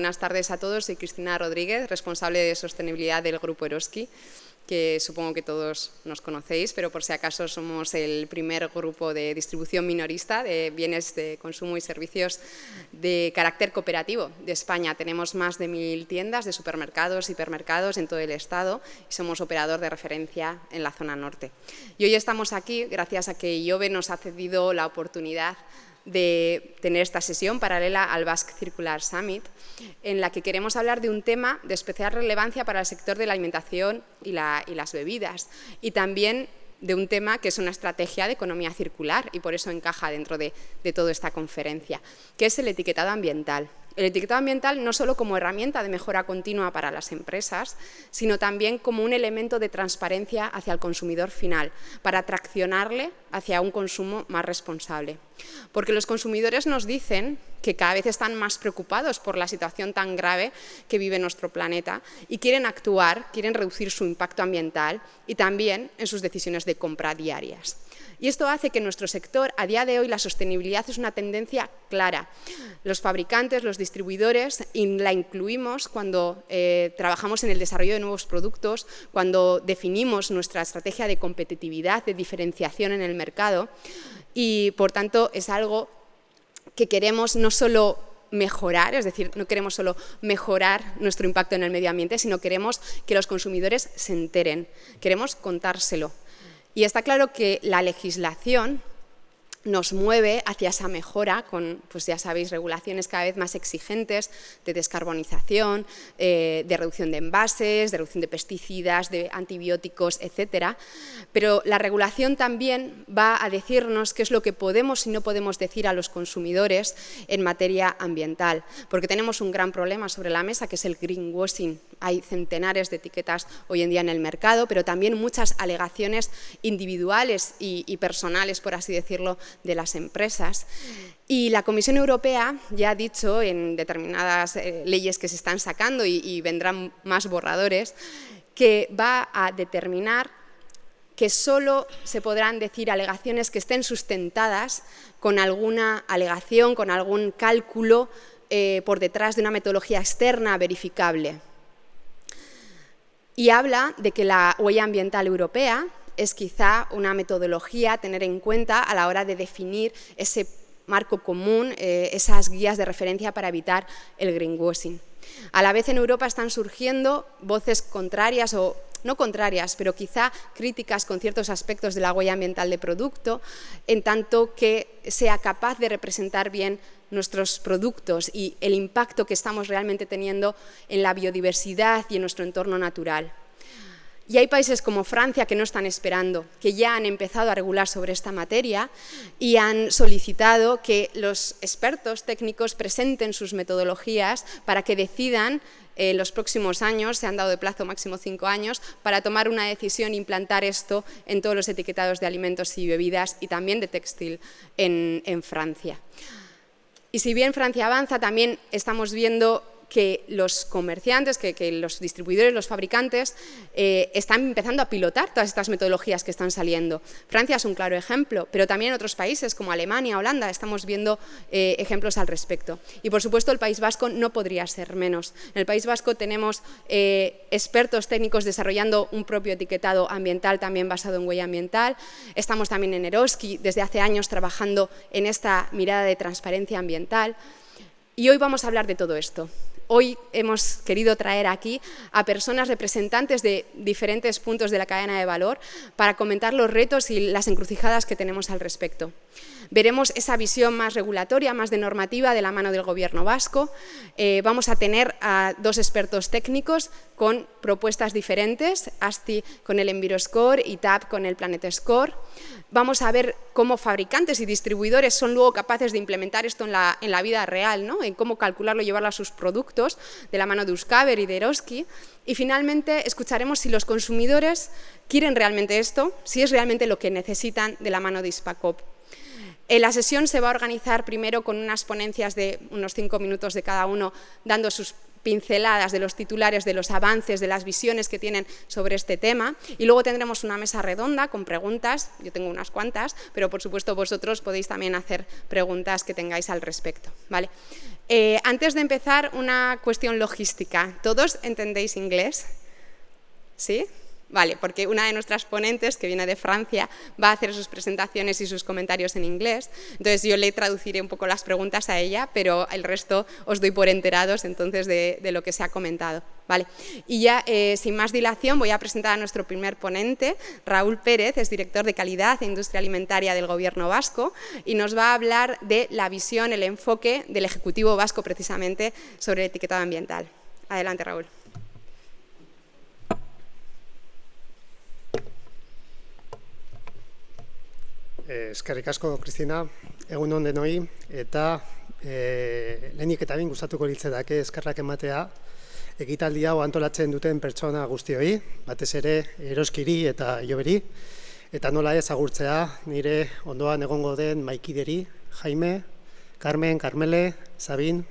buenas tardes a todos. Soy Cristina Rodríguez, responsable de sostenibilidad del Grupo Eroski, que supongo que todos nos conocéis, pero por si acaso somos el primer grupo de distribución minorista de bienes de consumo y servicios de carácter cooperativo de España. Tenemos más de 1000 tiendas de supermercados y hipermercados en todo el Estado y somos operador de referencia en la zona norte. Y hoy estamos aquí gracias a que IOBE nos ha cedido la oportunidad de tener esta sesión paralela al Basque Circular Summit, en la que queremos hablar de un tema de especial relevancia para el sector de la alimentación y las bebidas, y también de un tema que es una estrategia de economía circular y por eso encaja dentro de toda esta conferencia, que es el etiquetado ambiental. El etiquetado ambiental no solo como herramienta de mejora continua para las empresas, sino también como un elemento de transparencia hacia el consumidor final, para traccionarle hacia un consumo más responsable. Porque los consumidores nos dicen que cada vez están más preocupados por la situación tan grave que vive nuestro planeta y quieren actuar, quieren reducir su impacto ambiental y también en sus decisiones de compra diarias. Y esto hace que en nuestro sector, a día de hoy, la sostenibilidad es una tendencia clara. Los fabricantes, los distribuidores, la incluimos cuando trabajamos en el desarrollo de nuevos productos, cuando definimos nuestra estrategia de competitividad, de diferenciación en el mercado, y por tanto es algo que queremos no solo mejorar, es decir, no queremos solo mejorar nuestro impacto en el medio ambiente, sino queremos que los consumidores se enteren, queremos contárselo. Y está claro que la legislación nos mueve hacia esa mejora con, pues ya sabéis, regulaciones cada vez más exigentes de descarbonización, de reducción de envases, de reducción de pesticidas, de antibióticos, etcétera. Pero la regulación también va a decirnos qué es lo que podemos y no podemos decir a los consumidores en materia ambiental, porque tenemos un gran problema sobre la mesa, que es el greenwashing. Hay centenares de etiquetas hoy en día en el mercado, pero también muchas alegaciones individuales y personales, por así decirlo, de las empresas. Y la Comisión Europea ya ha dicho en determinadas leyes que se están sacando y vendrán más borradores, que va a determinar que solo se podrán decir alegaciones que estén sustentadas con alguna alegación, con algún cálculo por detrás de una metodología externa verificable. Y habla de que la huella ambiental europea es quizá una metodología a tener en cuenta a la hora de definir ese marco común, esas guías de referencia para evitar el greenwashing. A la vez en Europa están surgiendo voces contrarias o no contrarias, pero quizá críticas con ciertos aspectos de la huella ambiental de producto, en tanto que sea capaz de representar bien nuestros productos y el impacto que estamos realmente teniendo en la biodiversidad y en nuestro entorno natural. Y hay países como Francia que no están esperando, que ya han empezado a regular sobre esta materia y han solicitado que los expertos técnicos presenten sus metodologías para que decidan en los próximos años, se han dado de plazo máximo 5 años, para tomar una decisión e implantar esto en todos los etiquetados de alimentos y bebidas y también de textil en Francia. Y si bien Francia avanza, también estamos viendo que los comerciantes, que los distribuidores, los fabricantes están empezando a pilotar todas estas metodologías que están saliendo. Francia es un claro ejemplo, pero también en otros países como Alemania, Holanda, estamos viendo ejemplos al respecto. Y por supuesto el País Vasco no podría ser menos. En el País Vasco tenemos expertos técnicos desarrollando un propio etiquetado ambiental también basado en huella ambiental. Estamos también en Eroski desde hace años trabajando en esta mirada de transparencia ambiental. Y hoy vamos a hablar de todo esto. Hoy hemos querido traer aquí a personas representantes de diferentes puntos de la cadena de valor para comentar los retos y las encrucijadas que tenemos al respecto. Veremos esa visión más regulatoria, más de normativa de la mano del Gobierno vasco. Vamos a tener a 2 expertos técnicos con propuestas diferentes, ASTI con el EnviroScore y TAP con el Planet Score. Vamos a ver cómo fabricantes y distribuidores son luego capaces de implementar esto en la vida real, ¿no? En cómo calcularlo y llevarlo a sus productos, de la mano de Euskaber y de Eroski. Y finalmente escucharemos si los consumidores quieren realmente esto, si es realmente lo que necesitan de la mano de Hispacop. La sesión se va a organizar primero con unas ponencias de unos 5 minutos de cada uno, dando sus pinceladas de los titulares, de los avances, de las visiones que tienen sobre este tema, y luego tendremos una mesa redonda con preguntas, yo tengo unas cuantas, pero por supuesto vosotros podéis también hacer preguntas que tengáis al respecto, ¿vale? Antes de empezar, una cuestión logística. ¿Todos entendéis inglés? ¿Sí? Vale, porque una de nuestras ponentes, que viene de Francia, va a hacer sus presentaciones y sus comentarios en inglés. Entonces yo le traduciré un poco las preguntas a ella, pero el resto os doy por enterados entonces de lo que se ha comentado. Vale. Y ya, sin más dilación, voy a presentar a nuestro primer ponente. Raúl Pérez es director de Calidad e Industria Alimentaria del Gobierno vasco y nos va a hablar de la visión, el enfoque del Ejecutivo vasco precisamente sobre el etiquetado ambiental. Adelante, Raúl. Eskerrik asko, Kristina, egun on denoi, eta lehenik eta behin gustatuko litzaidake eskerrak ematea ekitaldi hau antolatzen duten pertsona guztioi, batez ere Eroskiri eta Iloberi, eta nola ez agurtzea nire ondoan egongo den maikideri, Jaime, Carmen, Carmele, Sabine,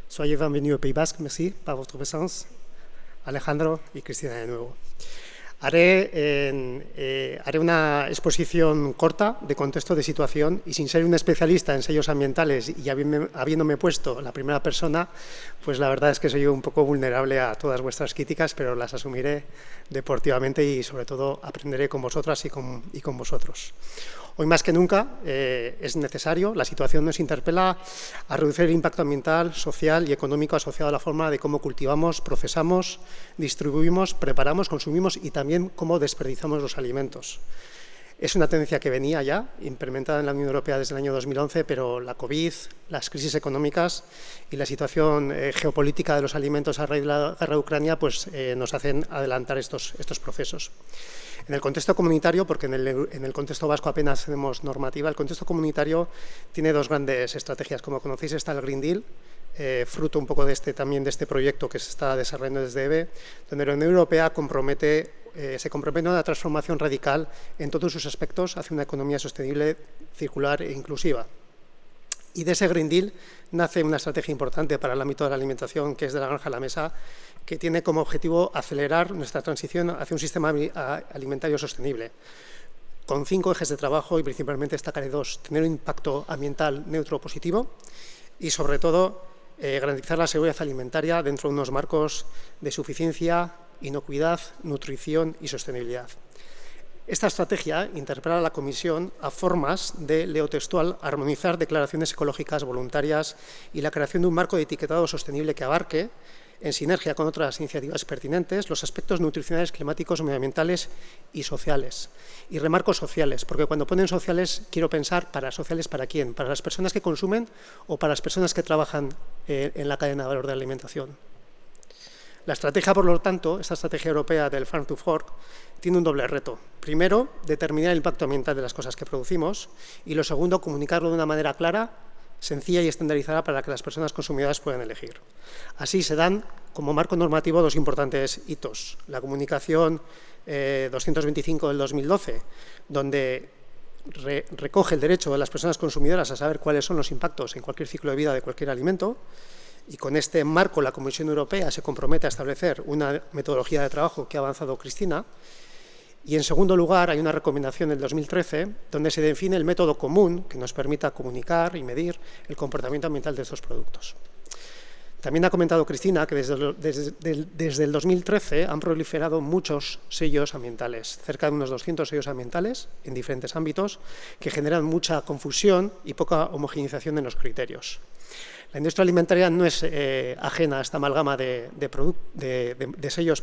soyez bienvenus au Pays Basque, merci par votre présence, Alejandro y Cristina de nuevo. Haré una exposición corta de contexto de situación y sin ser un especialista en sellos ambientales y habiéndome puesto la primera persona, pues la verdad es que soy un poco vulnerable a todas vuestras críticas, pero las asumiré deportivamente y sobre todo aprenderé con vosotras y con vosotros. Hoy más que nunca es necesario, la situación nos interpela a reducir el impacto ambiental, social y económico asociado a la forma de cómo cultivamos, procesamos, distribuimos, preparamos, consumimos y también cómo desperdiciamos los alimentos. Es una tendencia que venía ya, implementada en la Unión Europea desde el año 2011, pero la COVID, las crisis económicas y la situación geopolítica de los alimentos a raíz de la guerra de Ucrania pues, nos hacen adelantar estos procesos. En el contexto comunitario, porque en el contexto vasco apenas tenemos normativa, el contexto comunitario tiene dos grandes estrategias. Como conocéis está el Green Deal, fruto un poco también de este proyecto que se está desarrollando desde EBE, donde la Unión Europea se compromete a una transformación radical en todos sus aspectos hacia una economía sostenible, circular e inclusiva. Y de ese Green Deal nace una estrategia importante para el ámbito de la alimentación, que es de la granja a la mesa, que tiene como objetivo acelerar nuestra transición hacia un sistema alimentario sostenible, con 5 ejes de trabajo y principalmente destacaré 2, tener un impacto ambiental neutro positivo y sobre todo garantizar la seguridad alimentaria dentro de unos marcos de suficiencia, inocuidad, nutrición y sostenibilidad. Esta estrategia interpela a la Comisión a formas de, leo textual, armonizar declaraciones ecológicas voluntarias y la creación de un marco de etiquetado sostenible que abarque, en sinergia con otras iniciativas pertinentes, los aspectos nutricionales, climáticos, medioambientales y sociales. Y remarco sociales, porque cuando ponen sociales quiero pensar sociales para quién, para las personas que consumen o para las personas que trabajan en la cadena de valor de la alimentación. La estrategia, por lo tanto, esta estrategia europea del Farm to Fork, tiene un doble reto. Primero, determinar el impacto ambiental de las cosas que producimos y lo segundo, comunicarlo de una manera clara, sencilla y estandarizada para que las personas consumidoras puedan elegir. Así se dan como marco normativo 2 importantes hitos. La comunicación 225 del 2012, donde recoge el derecho de las personas consumidoras a saber cuáles son los impactos en cualquier ciclo de vida de cualquier alimento, y con este marco la Comisión Europea se compromete a establecer una metodología de trabajo que ha avanzado Cristina. Y en segundo lugar hay una recomendación del 2013 donde se define el método común que nos permita comunicar y medir el comportamiento ambiental de estos productos. También ha comentado Cristina que desde el 2013 han proliferado muchos sellos ambientales, cerca de unos 200 sellos ambientales en diferentes ámbitos que generan mucha confusión y poca homogeneización en los criterios. La industria alimentaria no es ajena a esta amalgama de sellos,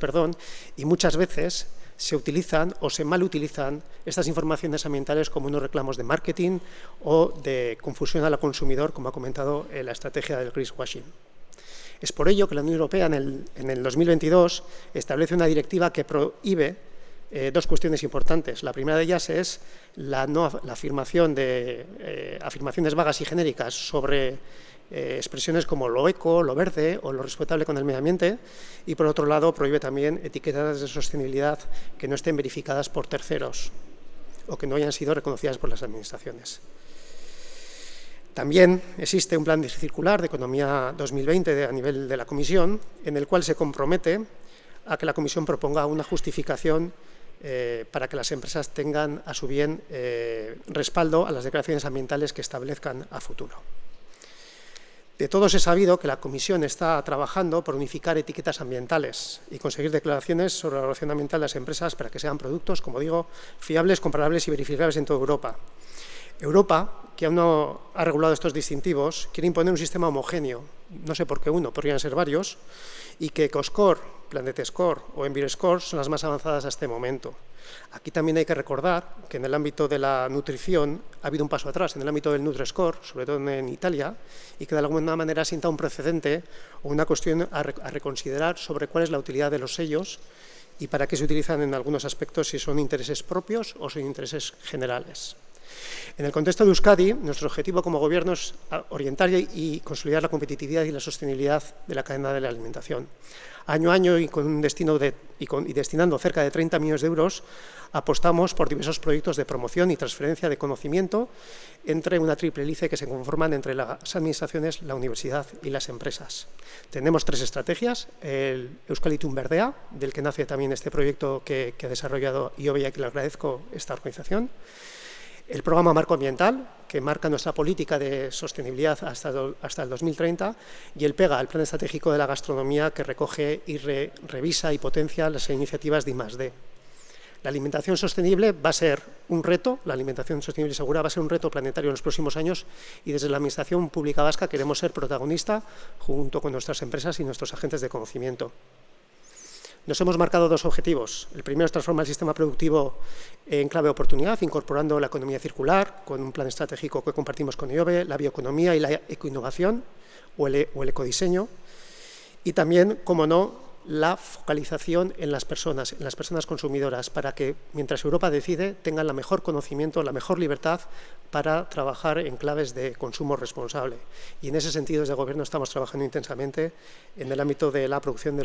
y muchas veces se utilizan o se malutilizan estas informaciones ambientales como unos reclamos de marketing o de confusión al consumidor, como ha comentado la estrategia del greenwashing. Es por ello que la Unión Europea en el 2022 establece una directiva que prohíbe 2 cuestiones importantes. La primera de ellas es la afirmación de afirmaciones vagas y genéricas sobre expresiones como lo eco, lo verde o lo respetable con el medio ambiente y, por otro lado, prohíbe también etiquetas de sostenibilidad que no estén verificadas por terceros o que no hayan sido reconocidas por las administraciones. También existe un plan circular de Economía 2020 a nivel de la Comisión, en el cual se compromete a que la Comisión proponga una justificación para que las empresas tengan a su bien respaldo a las declaraciones ambientales que establezcan a futuro. De todos he sabido que la Comisión está trabajando por unificar etiquetas ambientales y conseguir declaraciones sobre la evaluación ambiental de las empresas para que sean productos, como digo, fiables, comparables y verificables en toda Europa. Europa, que aún no ha regulado estos distintivos, quiere imponer un sistema homogéneo, no sé por qué uno, podrían ser varios, y que EcoScore, Planet Score o EnviroScore son las más avanzadas hasta este momento. Aquí también hay que recordar que en el ámbito de la nutrición ha habido un paso atrás, en el ámbito del Nutri-Score, sobre todo en Italia, y que de alguna manera sienta un precedente o una cuestión a reconsiderar sobre cuál es la utilidad de los sellos y para qué se utilizan en algunos aspectos, si son intereses propios o son intereses generales. En el contexto de Euskadi, nuestro objetivo como Gobierno es orientar y consolidar la competitividad y la sostenibilidad de la cadena de la alimentación. Año a año y destinando cerca de 30 millones de euros, apostamos por diversos proyectos de promoción y transferencia de conocimiento entre una triple hélice que se conforman entre las administraciones, la universidad y las empresas. Tenemos 3 estrategias: el Euskalitum Berdea, del que nace también este proyecto que ha desarrollado IOBE y a quien le agradezco esta organización; el programa Marco Ambiental, que marca nuestra política de sostenibilidad hasta el 2030, y el PEGA, el Plan Estratégico de la Gastronomía, que recoge y revisa y potencia las iniciativas de I+D. La alimentación sostenible va a ser un reto, la alimentación sostenible y segura va a ser un reto planetario en los próximos años, y desde la Administración Pública Vasca queremos ser protagonista junto con nuestras empresas y nuestros agentes de conocimiento. Nos hemos marcado 2 objetivos. El primero es transformar el sistema productivo en clave de oportunidad, incorporando la economía circular con un plan estratégico que compartimos con IOBE, la bioeconomía y la ecoinnovación o el ecodiseño. Y también, como no, la focalización en las personas consumidoras, para que, mientras Europa decide, tengan el mejor conocimiento, la mejor libertad para trabajar en claves de consumo responsable. Y en ese sentido, desde el Gobierno estamos trabajando intensamente en el ámbito de la promoción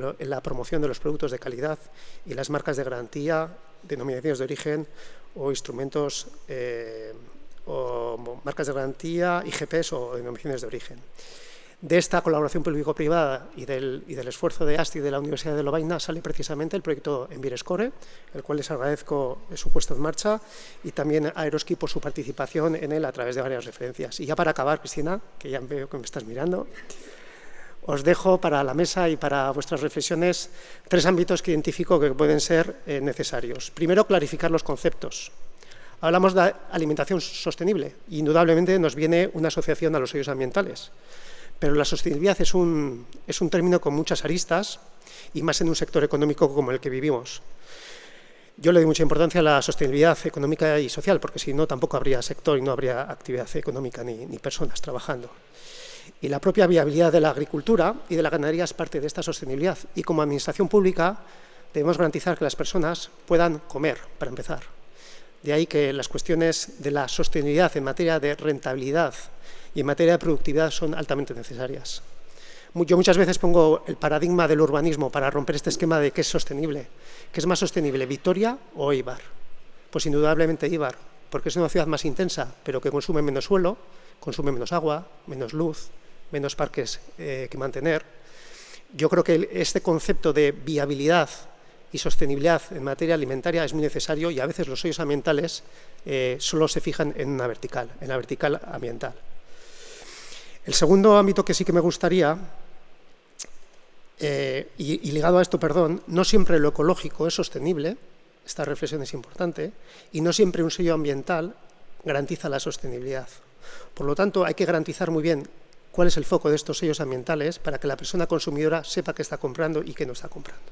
de los productos de calidad y las marcas de garantía, denominaciones de origen o instrumentos o marcas de garantía, IGPs o denominaciones de origen. De esta colaboración público-privada y del esfuerzo de ASTI y de la Universidad de Lovaina sale precisamente el proyecto EnviroScore, el cual les agradezco su puesta en marcha, y también a Eroski por su participación en él a través de varias referencias. Y ya para acabar, Cristina, que ya veo que me estás mirando, os dejo para la mesa y para vuestras reflexiones 3 ámbitos que identifico que pueden ser necesarios. Primero, clarificar los conceptos. Hablamos de alimentación sostenible, y indudablemente nos viene una asociación a los sellos ambientales. Pero la sostenibilidad es un término con muchas aristas, y más en un sector económico como el que vivimos. Yo le doy mucha importancia a la sostenibilidad económica y social, porque si no, tampoco habría sector y no habría actividad económica ni personas trabajando. Y la propia viabilidad de la agricultura y de la ganadería es parte de esta sostenibilidad. Y como administración pública debemos garantizar que las personas puedan comer, para empezar. De ahí que las cuestiones de la sostenibilidad en materia de rentabilidad y en materia de productividad son altamente necesarias. Yo muchas veces pongo el paradigma del urbanismo para romper este esquema de qué es sostenible. ¿Qué es más sostenible, Vitoria o Eibar? Pues indudablemente Eibar, porque es una ciudad más intensa, pero que consume menos suelo, consume menos agua, menos luz, menos parques que mantener. Yo creo que este concepto de viabilidad y sostenibilidad en materia alimentaria es muy necesario, y a veces los sellos ambientales solo se fijan en la vertical ambiental. El segundo ámbito que sí que me gustaría, y ligado a esto, no siempre lo ecológico es sostenible, esta reflexión es importante, y no siempre un sello ambiental garantiza la sostenibilidad. Por lo tanto, hay que garantizar muy bien cuál es el foco de estos sellos ambientales para que la persona consumidora sepa qué está comprando y qué no está comprando.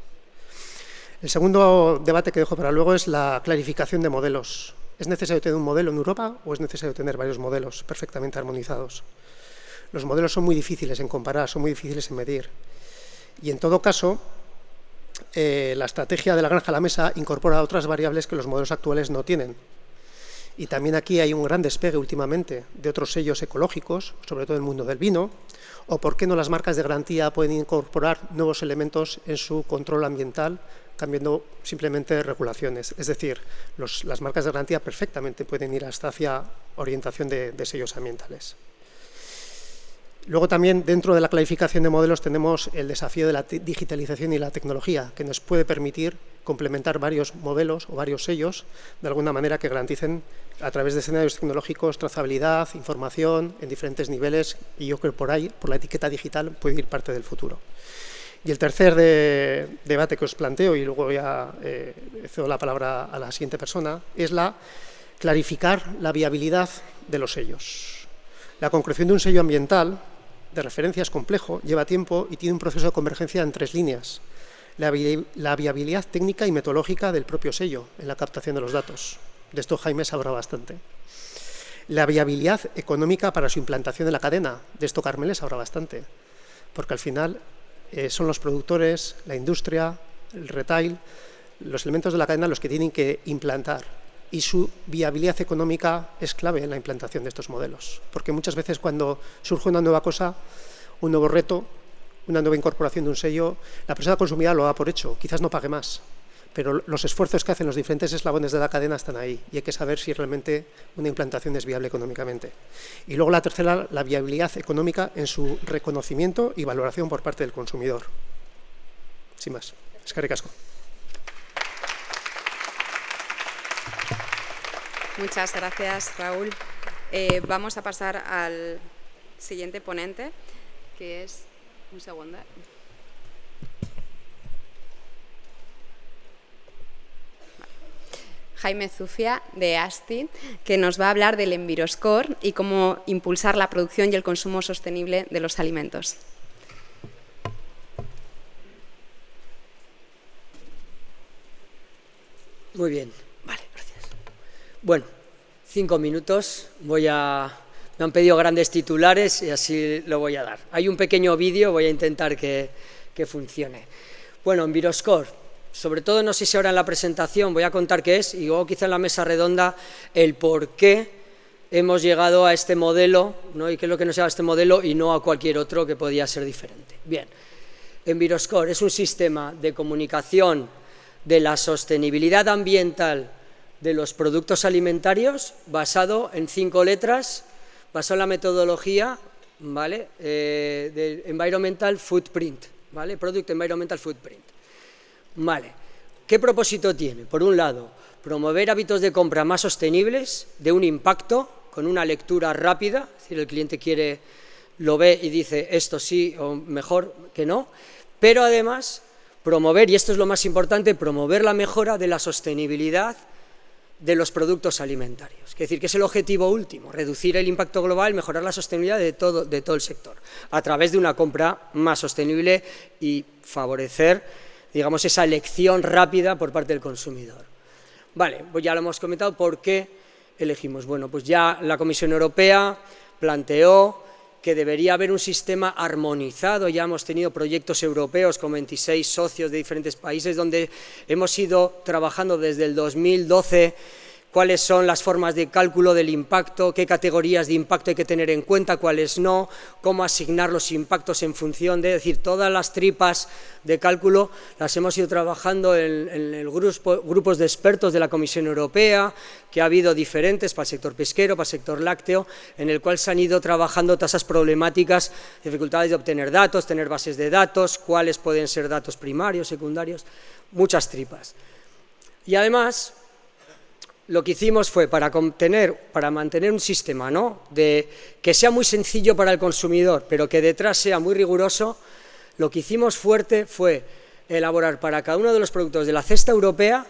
El segundo debate que dejo para luego es la clarificación de modelos. ¿Es necesario tener un modelo en Europa o es necesario tener varios modelos perfectamente armonizados? Los modelos son muy difíciles en comparar, son muy difíciles en medir. Y en todo caso, la estrategia de la granja a la mesa incorpora otras variables que los modelos actuales no tienen. Y también aquí hay un gran despegue últimamente de otros sellos ecológicos, sobre todo en el mundo del vino, o por qué no las marcas de garantía pueden incorporar nuevos elementos en su control ambiental, cambiando simplemente regulaciones. Es decir, las marcas de garantía perfectamente pueden ir hasta hacia orientación de sellos ambientales. Luego también dentro de la clasificación de modelos tenemos el desafío de la digitalización y la tecnología, que nos puede permitir complementar varios modelos o varios sellos de alguna manera que garanticen a través de escenarios tecnológicos trazabilidad, información en diferentes niveles, y yo creo que por ahí, por la etiqueta digital, puede ir parte del futuro. Y el tercer debate que os planteo, y luego ya cedo la palabra a la siguiente persona, es clarificar la viabilidad de los sellos. La concreción de un sello ambiental de referencia es complejo, lleva tiempo y tiene un proceso de convergencia en 3 líneas. La viabilidad técnica y metodológica del propio sello en la captación de los datos. De esto Jaime sabrá bastante. La viabilidad económica para su implantación en la cadena. De esto Carmele sabrá bastante. Porque al final son los productores, la industria, el retail, los elementos de la cadena los que tienen que implantar. Y su viabilidad económica es clave en la implantación de estos modelos. Porque muchas veces cuando surge una nueva cosa, un nuevo reto, una nueva incorporación de un sello, la persona consumidora lo da por hecho, quizás no pague más, pero los esfuerzos que hacen los diferentes eslabones de la cadena están ahí y hay que saber si realmente una implantación es viable económicamente. Y luego la tercera, la viabilidad económica en su reconocimiento y valoración por parte del consumidor. Sin más. Eskerrik asko. Muchas gracias, Raúl. Vamos a pasar al siguiente ponente, que es... Un segundo. Jaime Zufia, de ASTI, que nos va a hablar del Enviroscore y cómo impulsar la producción y el consumo sostenible de los alimentos. Muy bien, vale, gracias. Bueno, 5 minutos, me han pedido grandes titulares y así lo voy a dar. Hay un pequeño vídeo, voy a intentar que funcione. Bueno, Enviroscore, sobre todo no sé si ahora en la presentación voy a contar qué es y luego quizá en la mesa redonda el por qué hemos llegado a este modelo, ¿no? Y qué es lo que nos lleva a este modelo y no a cualquier otro que podía ser diferente. Bien, Enviroscore es un sistema de comunicación de la sostenibilidad ambiental de los productos alimentarios basado en 5 letras, basado en la metodología, ¿vale? De Environmental Footprint, ¿vale? Product Environmental Footprint. Vale. ¿Qué propósito tiene? Por un lado, promover hábitos de compra más sostenibles, de un impacto, con una lectura rápida, es decir, el cliente lo ve y dice esto sí o mejor que no, pero además promover, y esto es lo más importante, promover la mejora de la sostenibilidad de los productos alimentarios. Es decir, que es el objetivo último, reducir el impacto global, mejorar la sostenibilidad de todo el sector, a través de una compra más sostenible y favorecer, digamos, esa elección rápida por parte del consumidor. Vale, pues ya lo hemos comentado, ¿por qué elegimos? Bueno, pues ya la Comisión Europea planteó que debería haber un sistema armonizado, ya hemos tenido proyectos europeos con 26 socios de diferentes países donde hemos ido trabajando desde el 2012 cuáles son las formas de cálculo del impacto, qué categorías de impacto hay que tener en cuenta, cuáles no, cómo asignar los impactos en función de, es decir, todas las tripas de cálculo las hemos ido trabajando en grupos de expertos de la Comisión Europea, que ha habido diferentes para el sector pesquero, para el sector lácteo, en el cual se han ido trabajando todas esas problemáticas, dificultades de obtener datos, tener bases de datos, cuáles pueden ser datos primarios, secundarios, muchas tripas. Y además, lo que hicimos fue para mantener un sistema, ¿no?, que sea muy sencillo para el consumidor, pero que detrás sea muy riguroso, lo que hicimos fuerte fue elaborar para cada uno de los productos de la cesta europea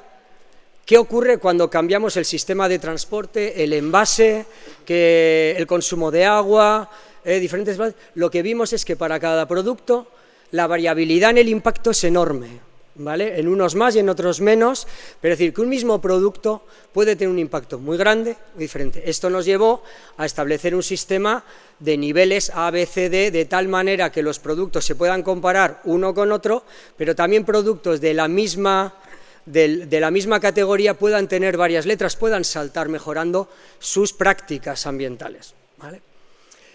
qué ocurre cuando cambiamos el sistema de transporte, el envase, el consumo de agua, diferentes. Lo que vimos es que para cada producto la variabilidad en el impacto es enorme, ¿vale? En unos más y en otros menos, pero es decir, que un mismo producto puede tener un impacto muy grande, muy diferente. Esto nos llevó a establecer un sistema de niveles A, B, C, D, de tal manera que los productos se puedan comparar uno con otro, pero también productos de la misma categoría puedan tener varias letras, puedan saltar mejorando sus prácticas ambientales, ¿vale?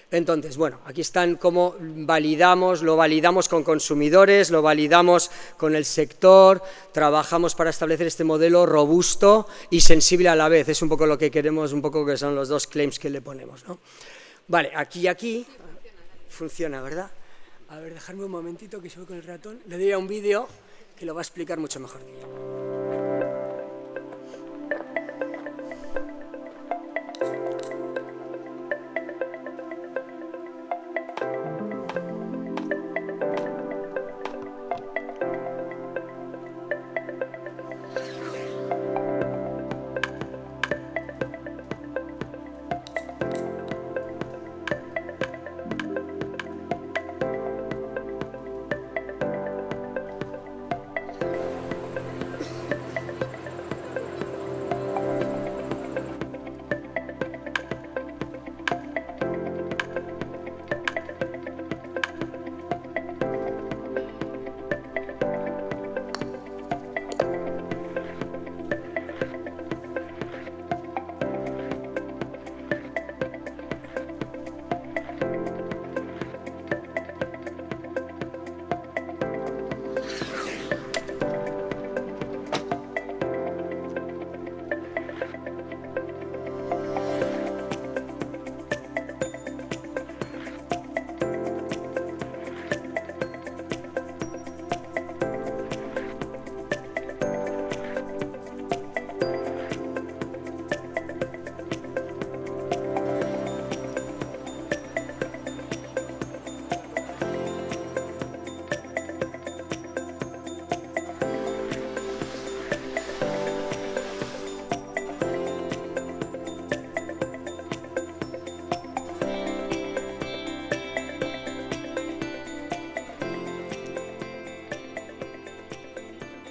Entonces, bueno, aquí están cómo lo validamos con consumidores, lo validamos con el sector, trabajamos para establecer este modelo robusto y sensible a la vez, es un poco lo que queremos, un poco que son los dos claims que le ponemos, ¿no? Vale, aquí, funciona, ¿verdad? A ver, dejadme un momentito que se voy con el ratón. Le doy a un vídeo que lo va a explicar mucho mejor que yo.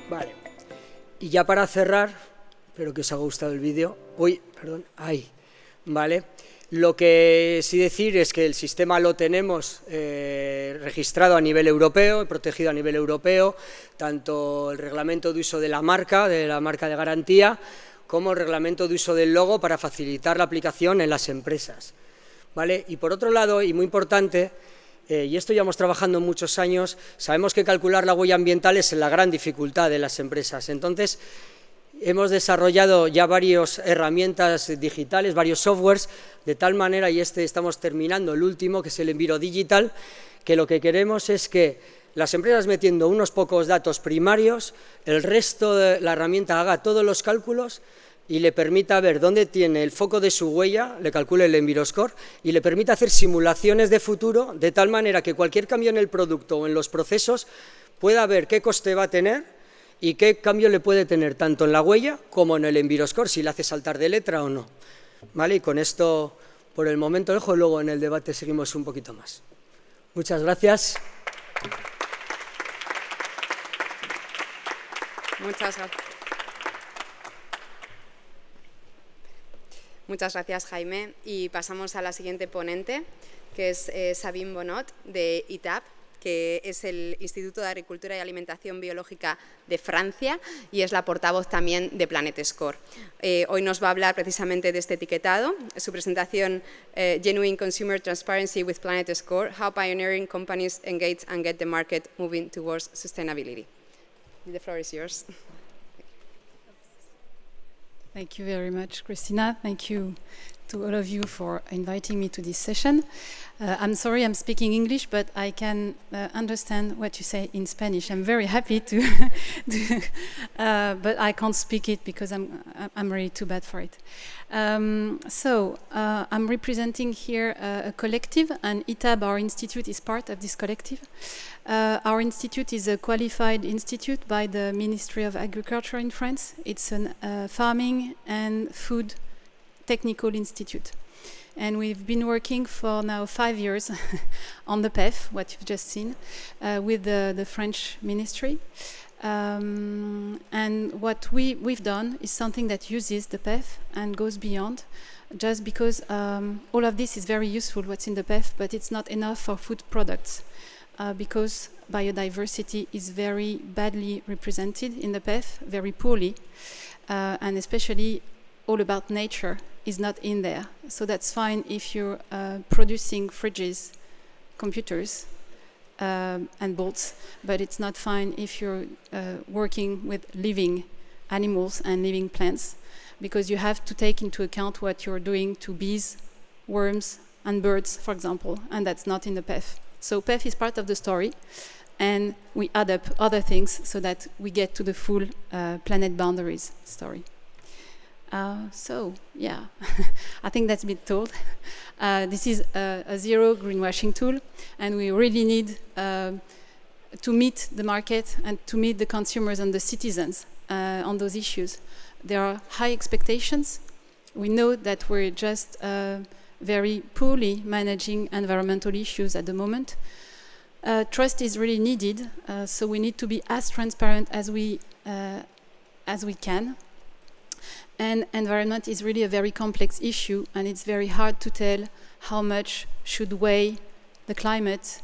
Vale. Y ya para cerrar, espero que os haya gustado el vídeo. Uy, perdón, ahí. Vale. Lo que sí decir es que el sistema lo tenemos registrado a nivel europeo, protegido a nivel europeo, tanto el reglamento de uso de la marca de garantía, como el reglamento de uso del logo para facilitar la aplicación en las empresas. ¿Vale? Y por otro lado, y muy importante, y esto llevamos trabajando muchos años, sabemos que calcular la huella ambiental es la gran dificultad de las empresas. Entonces, hemos desarrollado ya varias herramientas digitales, varios softwares, de tal manera, y estamos terminando el último, que es el Enviro Digital, que lo que queremos es que las empresas metiendo unos pocos datos primarios, el resto de la herramienta haga todos los cálculos y le permita ver dónde tiene el foco de su huella, le calcule el EnviroScore y le permita hacer simulaciones de futuro, de tal manera que cualquier cambio en el producto o en los procesos pueda ver qué coste va a tener y qué cambio le puede tener tanto en la huella como en el EnviroScore, si le hace saltar de letra o no. ¿Vale? Y con esto, por el momento, dejo, luego en el debate seguimos un poquito más. Muchas gracias. Muchas gracias. Muchas gracias, Jaime. Y pasamos a la siguiente ponente, que es Sabine Bonot, de ITAB, que es el Instituto de Agricultura y Alimentación Biológica de Francia y es la portavoz también de Planet Score. Hoy nos va a hablar precisamente de este etiquetado, su presentación Genuine Consumer Transparency with Planet Score, How Pioneering Companies Engage and Get the Market Moving Towards Sustainability. The floor is yours. Thank you very much, Christina. Thank you to all of you for inviting me to this session. I'm sorry I'm speaking English, but I can understand what you say in Spanish. I'm very happy to, but I can't speak it because I'm really too bad for it. I'm representing here a collective, and ITAB, our institute, is part of this collective. Our institute is a qualified institute by the Ministry of Agriculture in France. It's a farming and food technical institute. And we've been working for now 5 years on the PEF, what you've just seen, with the French ministry. And what we've done is something that uses the PEF and goes beyond, just because all of this is very useful, what's in the PEF, but it's not enough for food products, because biodiversity is very badly represented in the PEF, very poorly, and especially all about nature is not in there. So that's fine if you're producing fridges, computers, and bolts, but it's not fine if you're working with living animals and living plants, because you have to take into account what you're doing to bees, worms, and birds, for example, and that's not in the PEF. So PEF is part of the story, and we add up other things so that we get to the full planet boundaries story. So, yeah, I think that's been told. This is a zero greenwashing tool, and we really need to meet the market and to meet the consumers and the citizens on those issues. There are high expectations. We know that we're just very poorly managing environmental issues at the moment. Trust is really needed, so we need to be as transparent as we can. And environment is really a very complex issue, and it's very hard to tell how much should weigh the climate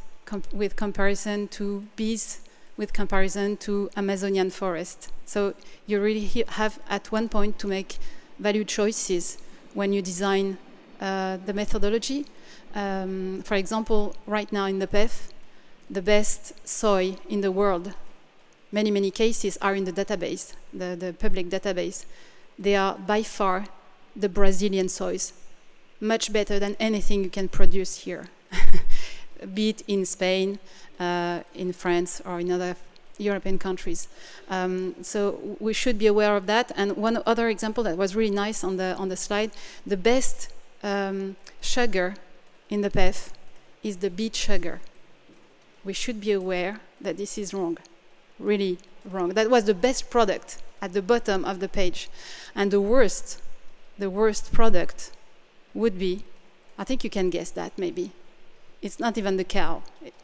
with comparison to bees, with comparison to Amazonian forest. So you really have at one point to make value choices when you design the methodology. For example, right now in the PEF, the best soy in the world, many cases are in the database, the public database. They are by far the Brazilian soys, much better than anything you can produce here, be it in Spain, in France, or in other European countries. So we should be aware of that. And one other example that was really nice on the slide, the best sugar in the PEF is the beet sugar. We should be aware that this is wrong, really wrong. That was the best product at the bottom of the page. And the worst product would be, I think you can guess that maybe. It's not even the cow.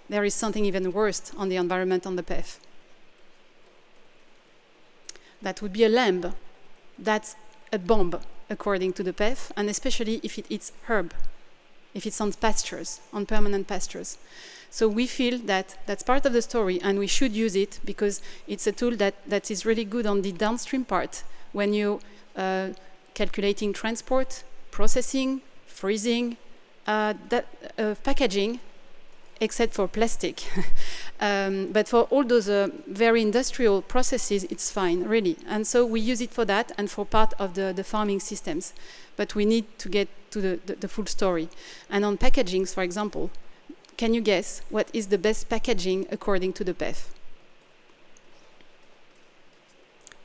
There is something even worse on the environment on the PEF. That would be a lamb. That's a bomb, according to the PEF, and especially if it eats herb, if it's on pastures, on permanent pastures. So we feel that that's part of the story, and we should use it because it's a tool that is really good on the downstream part when you calculating transport, processing, freezing, packaging, except for plastic. But for all those very industrial processes, it's fine, really. And so we use it for that and for part of the farming systems. But we need to get to the full story. And on packagings, for example, can you guess what is the best packaging according to the PEF?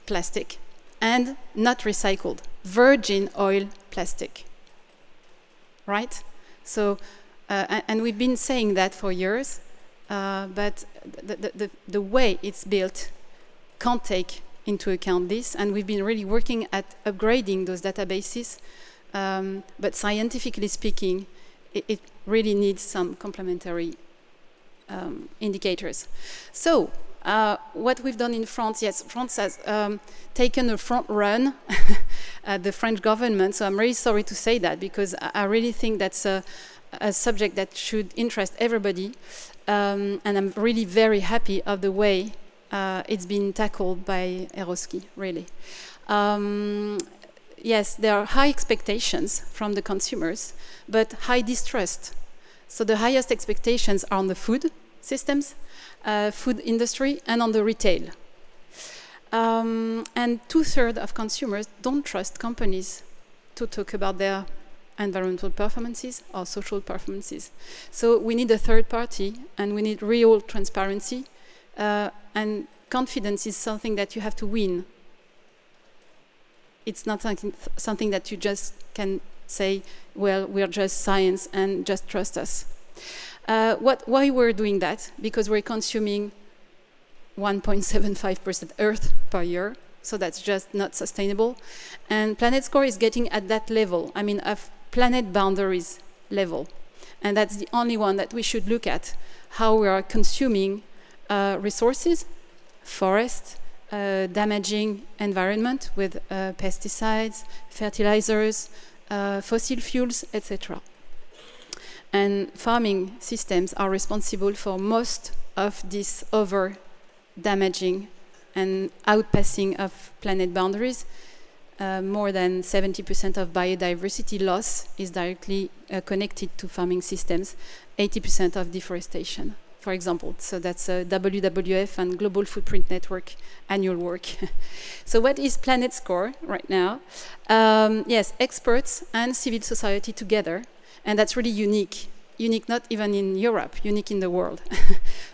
Plastic. And not recycled. Virgin oil plastic. Right? So, and we've been saying that for years, but the way it's built can't take into account this, and we've been really working at upgrading those databases, but scientifically speaking, it really needs some complementary indicators. So, what we've done in France, yes, France has taken a front run, the French government, so I'm really sorry to say that, because I really think that's a subject that should interest everybody, and I'm really very happy of the way it's been tackled by Eroski, really. Yes, there are high expectations from the consumers, but high distrust. So the highest expectations are on the food systems, food industry, and on the retail. And 2/3 of consumers don't trust companies to talk about their environmental performances or social performances. So we need a third party, and we need real transparency, and confidence is something that you have to win. It's not something that you just can say, well, we're just science and just trust us. Why we're doing that? Because we're consuming 1.75% Earth per year, so that's just not sustainable. And Planet Score is getting at that level, I mean, of planet boundaries level. And that's the only one that we should look at, how we are consuming resources, forest, damaging environment with pesticides, fertilizers, fossil fuels, etc. And farming systems are responsible for most of this over-damaging and outpassing of planet boundaries. More than 70% of biodiversity loss is directly connected to farming systems, 80% of deforestation, for example. So that's a WWF and Global Footprint Network annual work. So what is Planet Score right now? Yes, experts and civil society together, And that's really unique. Unique not even in Europe, unique in the world.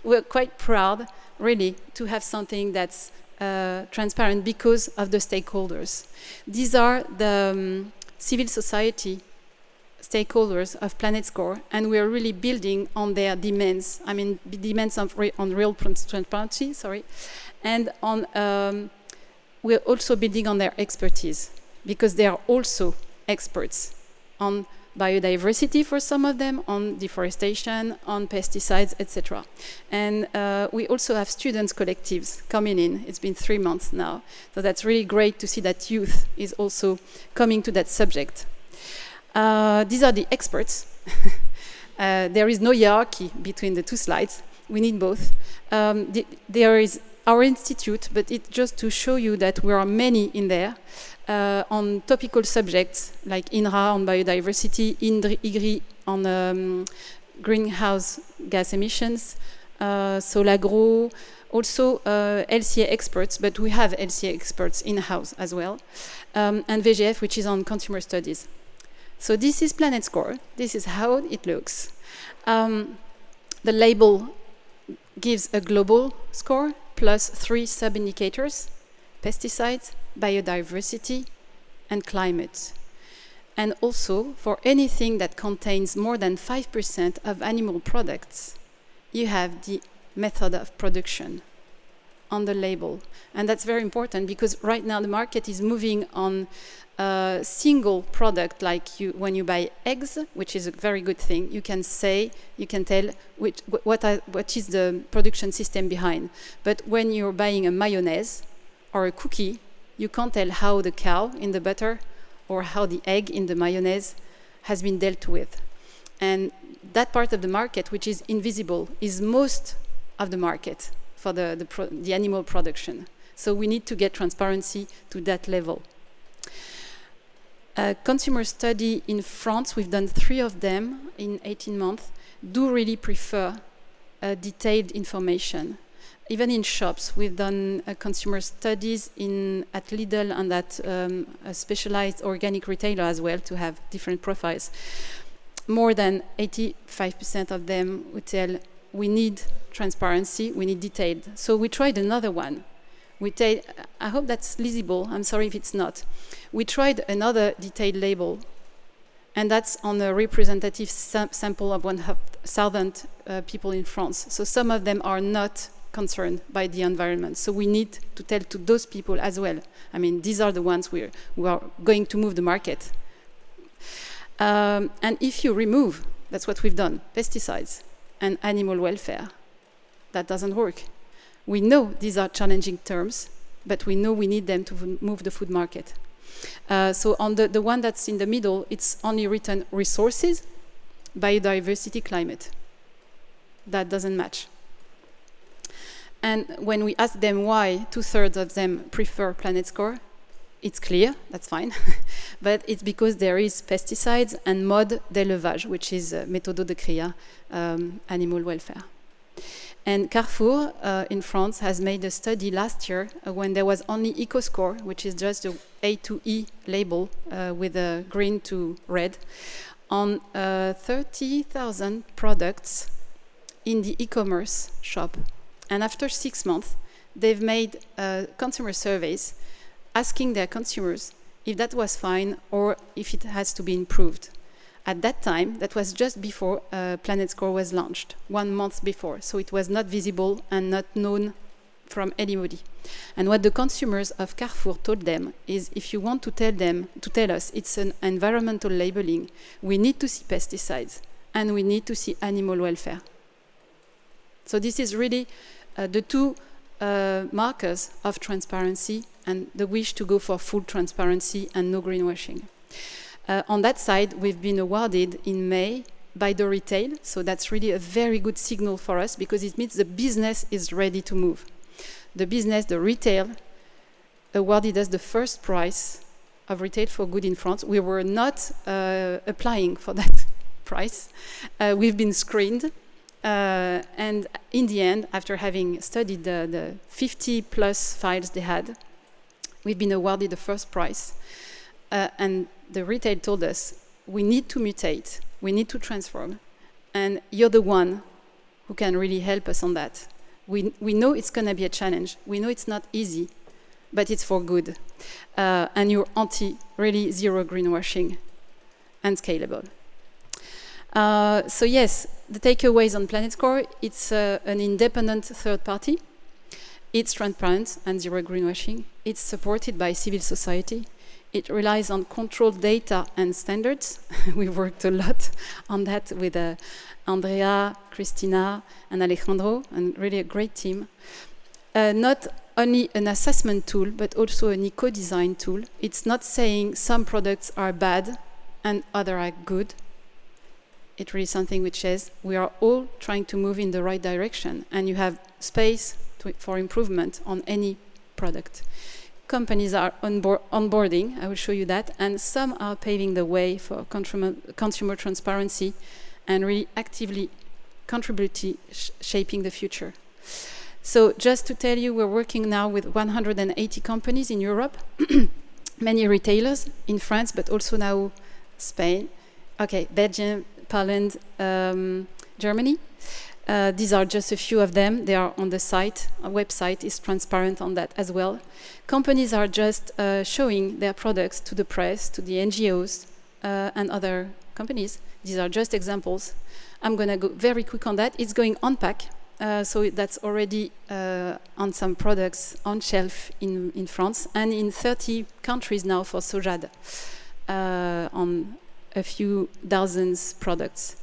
We're quite proud, really, to have something that's transparent because of the stakeholders. These are the civil society stakeholders of PlanetScore, and we are really building on their demands. I mean, demands on real transparency, and on we're also building on their expertise, because they are also experts on biodiversity for some of them, on deforestation, on pesticides, etc. And we also have students' collectives coming in. It's been 3 months now. So that's really great to see that youth is also coming to that subject. These are the experts. There is no hierarchy between the two slides. We need both. There is our institute, but it's just to show you that there are many in there. On topical subjects like INRA on biodiversity, IGRI on greenhouse gas emissions, Solagro, also LCA experts, but we have LCA experts in-house as well, and VGF, which is on consumer studies. So this is PlanetScore. This is how it looks. The label gives a global score plus 3 sub-indicators: pesticides, biodiversity, and climate. And also, for anything that contains more than 5% of animal products, you have the method of production on the label. And that's very important, because right now the market is moving on a single product, like when you buy eggs, which is a very good thing. You can tell what is the production system behind. But when you're buying a mayonnaise or a cookie, you can't tell how the cow in the butter or how the egg in the mayonnaise has been dealt with. And that part of the market, which is invisible, is most of the market for the animal production. So we need to get transparency to that level. Consumer study in France, we've done 3 of them in 18 months, do really prefer detailed information. Even in shops, we've done consumer studies at Lidl and at a specialized organic retailer as well, to have different profiles. More than 85% of them would tell, we need transparency, we need detailed. So we tried another one. I hope that's legible, I'm sorry if it's not. We tried another detailed label, and that's on a representative sample of 1,000 people in France. So some of them are not concerned by the environment. So we need to tell to those people as well. I mean, these are the ones who are going to move the market. And if you remove, that's what we've done, pesticides and animal welfare, that doesn't work. We know these are challenging terms, but we know we need them to move the food market. So on the one that's in the middle, it's only written resources, biodiversity, climate. That doesn't match. And when we ask them why 2/3 of them prefer PlanetScore, it's clear, that's fine. But it's because there is pesticides and mode d'élevage, which is méthode de cria, animal welfare. And Carrefour in France has made a study last year when there was only EcoScore, which is just a A to E label with a green to red, on 30,000 products in the e-commerce shop. And after 6 months, they've made consumer surveys asking their consumers if that was fine or if it has to be improved. At that time, that was just before PlanetScore was launched, 1 month before. So it was not visible and not known from anybody. And what the consumers of Carrefour told them is, if you want to tell us it's an environmental labeling, we need to see pesticides and we need to see animal welfare. So this is really the two markers of transparency and the wish to go for full transparency and no greenwashing. On that side, we've been awarded in May by the retail, so that's really a very good signal for us, because it means the business is ready to move. The business, the retail, awarded us the first prize of Retail for Good in France. We were not applying for that prize. We've been screened. And in the end, after having studied the 50 plus files they had, we've been awarded the first prize. And the retail told us, we need to mutate We need to transform. And you're the one who can really help us on that. We know it's going to be a challenge. We know it's not easy, but it's for good. And you're really zero greenwashing and scalable. So yes, the takeaways on PlanetScore, it's an independent third party. It's transparent and zero greenwashing. It's supported by civil society. It relies on controlled data and standards. We worked a lot on that with Andrea, Cristina, and Alejandro, and really a great team. Not only an assessment tool, but also an eco-design tool. It's not saying some products are bad and others are good. It's really something which says we are all trying to move in the right direction, and you have space for improvement on any product. Companies are onboarding, I will show you that, and some are paving the way for consumer transparency and really actively contributing, shaping the future. So just to tell you, we're working now with 180 companies in Europe, many retailers in France, but also now Spain, Belgium, Poland, Germany. These are just a few of them. They are on the site. Our website is transparent on that as well. Companies are just showing their products to the press, to the NGOs, and other companies. These are just examples. I'm going to go very quick on that. It's going on pack. So that's already on some products on shelf in France and in 30 countries now for Sojad on a few dozens products.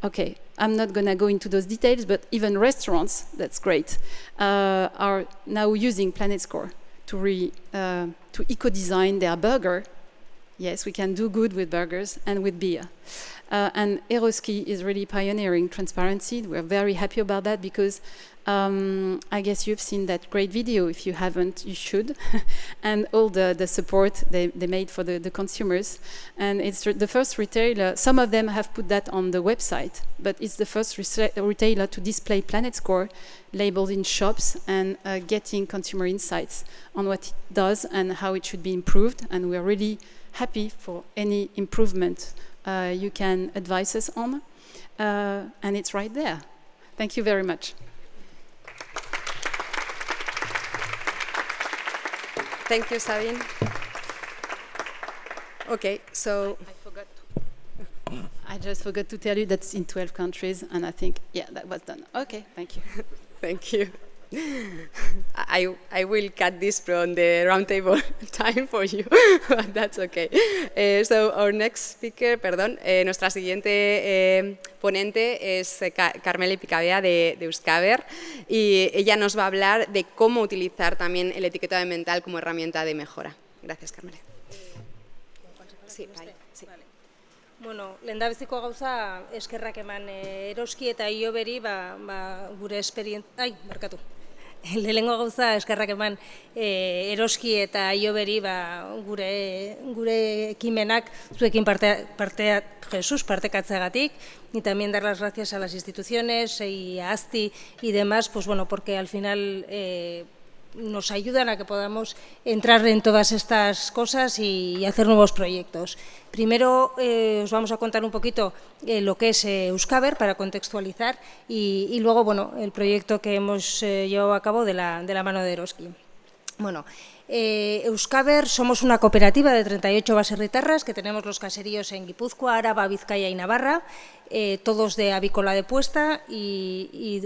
Okay, I'm not going to go into those details, but even restaurants, that's great, are now using PlanetScore to eco-design their burger. Yes, we can do good with burgers and with beer. And Eroski is really pioneering transparency. We're very happy about that because I guess you've seen that great video. If you haven't, you should. And all the support they made for the consumers. And it's the first retailer, some of them have put that on the website, but it's the first retailer to display PlanetScore labeled in shops and getting consumer insights on what it does and how it should be improved. And we're really happy for any improvement you can advise us on, and it's right there. Thank you very much. Thank you, Sabine. Okay, so I just forgot to tell you that's in 12 countries, and I think, yeah, that was done. Okay, thank you. Thank you. I will cut this from the roundtable time for you, but that's okay. So our next speaker, nuestra siguiente ponente es Carmele Picabea de Euskaber, y ella nos va a hablar de cómo utilizar también el etiquetado mental como herramienta de mejora. Gracias, Carmele. Sí, vale. Sí. Bueno, lehendabiziko gauza eskerrak eman Eroski eta Ioberi gure Lehenengo gauza eskerrak eman Eroski eta Ioberi gure ekimenak zuekin partekatzeagatik, y también dar las gracias a las instituciones y a ASTI y demás, pues bueno, porque al final nos ayudan a que podamos entrar en todas estas cosas y hacer nuevos proyectos. Primero os vamos a contar un poquito lo que es Euskaber para contextualizar y luego bueno, el proyecto que hemos llevado a cabo de la mano de Eroski. Bueno, Euskaber somos una cooperativa de 38 baserritarras que tenemos los caseríos en Guipúzcoa, Araba, Vizcaya y Navarra, todos de avícola de puesta y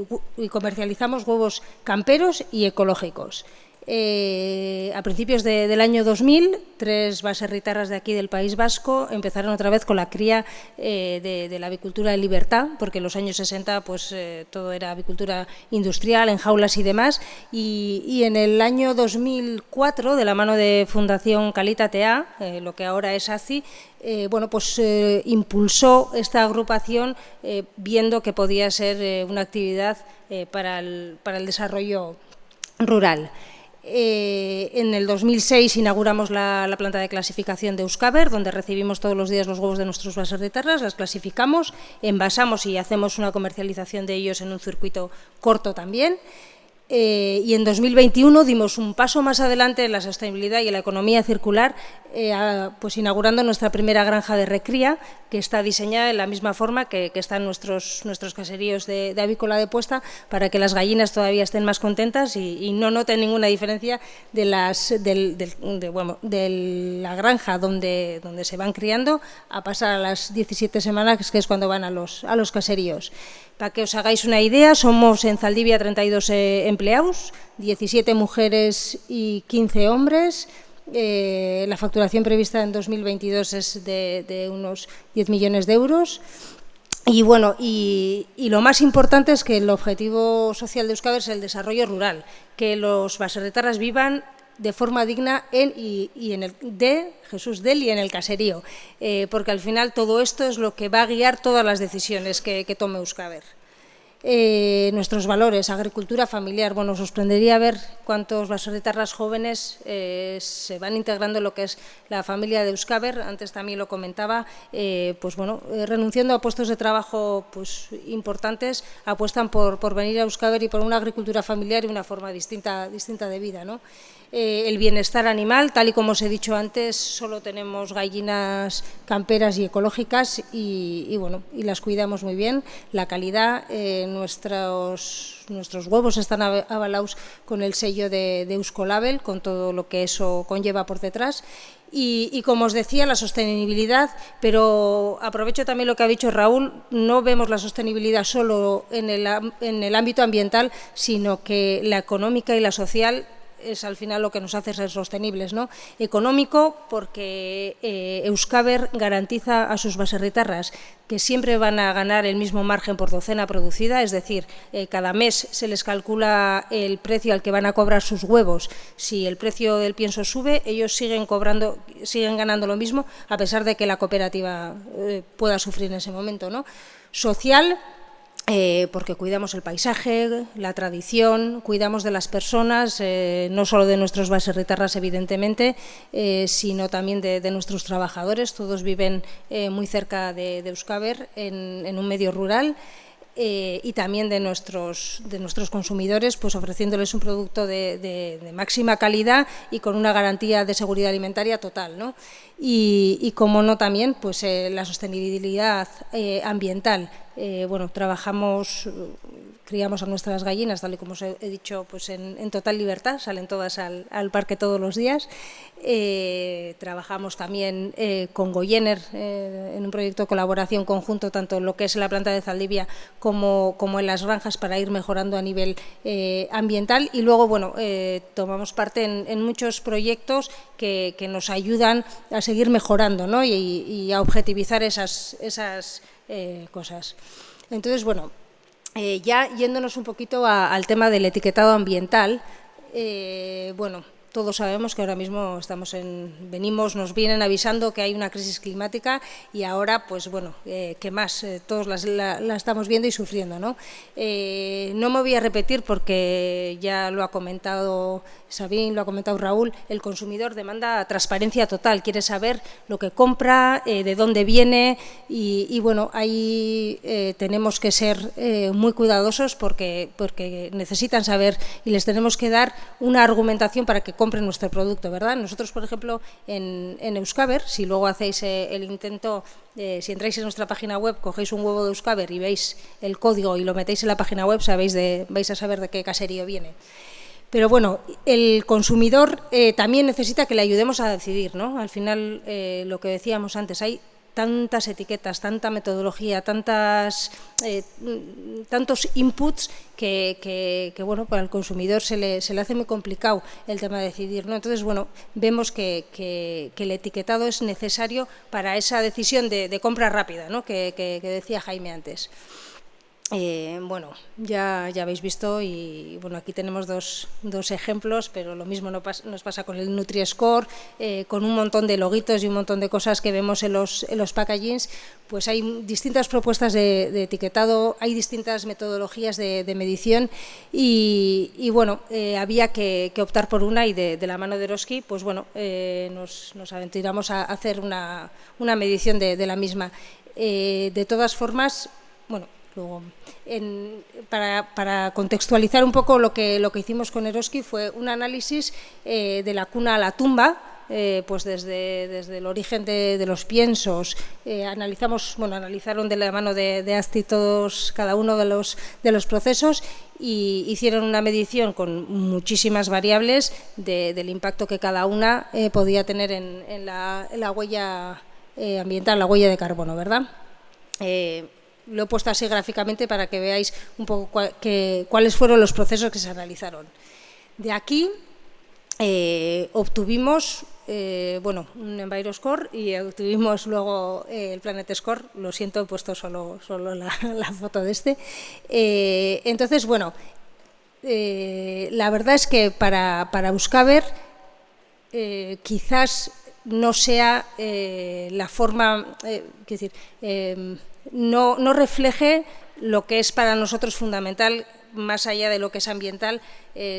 comercializamos huevos camperos y ecológicos. A principios del año 2000, 3 baserritarras de aquí del País Vasco empezaron otra vez con la cría de la avicultura de libertad, porque en los años 60 pues, todo era avicultura industrial, en jaulas y demás, y en el año 2004, de la mano de Fundación Kalitatea, lo que ahora es ACI, bueno, pues impulsó esta agrupación viendo que podía ser una actividad para el desarrollo rural. En el 2006 inauguramos la planta de clasificación de Euskaber, donde recibimos todos los días los huevos de nuestros baserritarras, las clasificamos, envasamos y hacemos una comercialización de ellos en un circuito corto también. Y en 2021 dimos un paso más adelante en la sostenibilidad y en la economía circular, pues inaugurando nuestra primera granja de recría, que está diseñada en la misma forma que están nuestros caseríos de avícola de puesta, para que las gallinas todavía estén más contentas y no noten ninguna diferencia de la granja donde se van criando a pasar a las 17 semanas, que es cuando van a los caseríos. Para que os hagáis una idea, somos en Zaldivia 32 empleados, 17 mujeres y 15 hombres. La facturación prevista en 2022 es de unos 10 millones de euros. Y bueno, y lo más importante es que el objetivo social de Euskaber es el desarrollo rural, que los baserritarras vivan de forma digna de Jesús del y en el caserío, porque al final todo esto es lo que va a guiar todas las decisiones que tome Euskaber. Nuestros valores, agricultura familiar, bueno, os sorprendería ver cuántos baserritarras jóvenes se van integrando en lo que es la familia de Euskaber. Antes también lo comentaba, pues bueno, renunciando a puestos de trabajo pues importantes, apuestan por venir a Euskaber y por una agricultura familiar y una forma distinta de vida, ¿no? El bienestar animal, tal y como os he dicho antes, solo tenemos gallinas camperas y ecológicas y bueno, y las cuidamos muy bien. La calidad, nuestros huevos están avalados con el sello de Euskolabel, con todo lo que eso conlleva por detrás. Y como os decía, la sostenibilidad, pero aprovecho también lo que ha dicho Raúl, no vemos la sostenibilidad solo en el ámbito ambiental, sino que la económica y la social es al final lo que nos hace ser sostenibles, ¿no? Económico, porque Euskaber garantiza a sus baserritarras que siempre van a ganar el mismo margen por docena producida, es decir, cada mes se les calcula el precio al que van a cobrar sus huevos. Si el precio del pienso sube, ellos siguen ganando lo mismo, a pesar de que la cooperativa pueda sufrir en ese momento, ¿no? Social, porque cuidamos el paisaje, la tradición, cuidamos de las personas, no solo de nuestros baserritarras, evidentemente, sino también de nuestros trabajadores. Todos viven muy cerca de Euskaber, en un medio rural. Y también de nuestros consumidores, pues ofreciéndoles un producto de máxima calidad y con una garantía de seguridad alimentaria total, ¿no? Y como no también, pues la sostenibilidad ambiental. Bueno, criamos a nuestras gallinas, tal y como os he dicho, pues en total libertad, salen todas al parque todos los días. Trabajamos también con Goyener en un proyecto de colaboración conjunto, tanto en lo que es la planta de Zaldivia como en las granjas, para ir mejorando a nivel ambiental. Y luego, bueno, tomamos parte en muchos proyectos que nos ayudan a seguir mejorando, ¿no? y a objetivizar esas cosas. Entonces, bueno, ya yéndonos un poquito al tema del etiquetado ambiental, bueno, todos sabemos que ahora mismo nos vienen avisando que hay una crisis climática y ahora, pues bueno, ¿qué más? Todos la estamos viendo y sufriendo, ¿no? No me voy a repetir porque ya lo ha comentado Sabine, lo ha comentado Raúl, el consumidor demanda transparencia total, quiere saber lo que compra, de dónde viene y bueno, ahí tenemos que ser muy cuidadosos porque necesitan saber y les tenemos que dar una argumentación para que compren nuestro producto, ¿verdad? Nosotros, por ejemplo, en Euskaber, si luego hacéis el intento, si entráis en nuestra página web, cogéis un huevo de Euskaber y veis el código y lo metéis en la página web, vais a saber de qué caserío viene. Pero bueno, el consumidor también necesita que le ayudemos a decidir, ¿no? Al final, lo que decíamos antes, hay tantas etiquetas, tanta metodología, tantos inputs que bueno, para el consumidor se le hace muy complicado el tema de decidir, ¿no? Entonces, bueno, vemos que el etiquetado es necesario para esa decisión de compra rápida, ¿no? que decía Jaime antes. Bueno, ya habéis visto y bueno, aquí tenemos dos ejemplos, pero lo mismo nos pasa con el Nutri-Score, con un montón de loguitos y un montón de cosas que vemos en los packagings. Pues hay distintas propuestas de etiquetado, hay distintas metodologías de medición y bueno, había que optar por una y de la mano de Eroski, pues bueno, nos aventuramos a hacer una medición de la misma. De todas formas, bueno, luego, para contextualizar un poco lo que hicimos con Eroski, fue un análisis de la cuna a la tumba, pues desde el origen de los piensos. Analizaron de la mano de ASTI cada uno de los procesos, y hicieron una medición con muchísimas variables del impacto que cada una podía tener en la huella ambiental, la huella de carbono, ¿verdad? Lo he puesto así gráficamente para que veáis un poco cuáles fueron los procesos que se analizaron. De aquí obtuvimos un EnviroScore y obtuvimos luego el Planet Score. Lo siento, he puesto solo la foto de este. Entonces, bueno, la verdad es que para Euskaber quizás no sea la forma, no refleje lo que es para nosotros fundamental, más allá de lo que es ambiental,